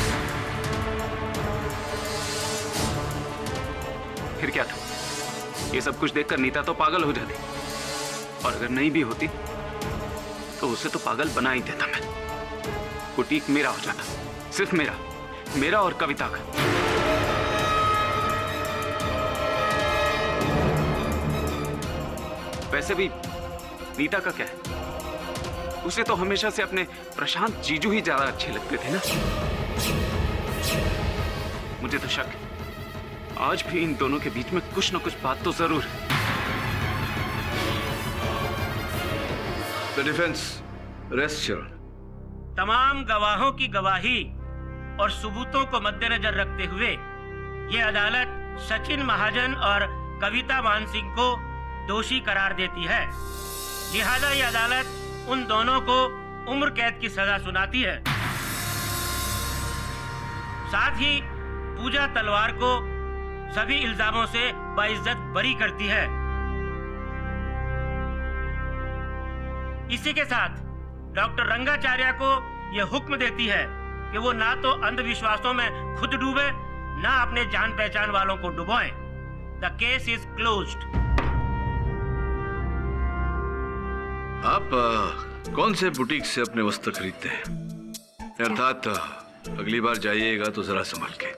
फिर क्या था? ये सब कुछ देखकर नीता तो पागल हो जाती, और अगर नहीं भी होती तो उसे तो पागल बना ही देता मैं। बुटीक मेरा हो जाता, सिर्फ मेरा, मेरा और कविता का। वैसे भी नीता का क्या है? उसे तो हमेशा से अपने प्रशांत जीजू ही ज्यादा अच्छे लगते थे ना। मुझे तो शक है आज भी इन दोनों के बीच में कुछ ना कुछ बात तो जरूर है। The defence rest your. तमाम गवाहों की गवाही और सबूतों को मद्देनजर रखते हुए ये अदालत सचिन महाजन और कविता मानसिंह को दोषी करार देती है। लिहाजा ये अदालत उन दोनों को उम्र कैद की सजा सुनाती है। साथ ही पूजा तलवार को सभी इल्जामों से बाइज्जत बरी करती है। इसी के साथ डॉक्टर रंगाचार्य को यह हुक्म देती है कि वो ना तो अंधविश्वासों में खुद डूबे ना अपने जान पहचान वालों को डुबोएं। The case is closed. आप कौन से बुटीक से अपने वस्त्र खरीदते हैं? अर्थात अगली बार जाइएगा तो जरा संभल के।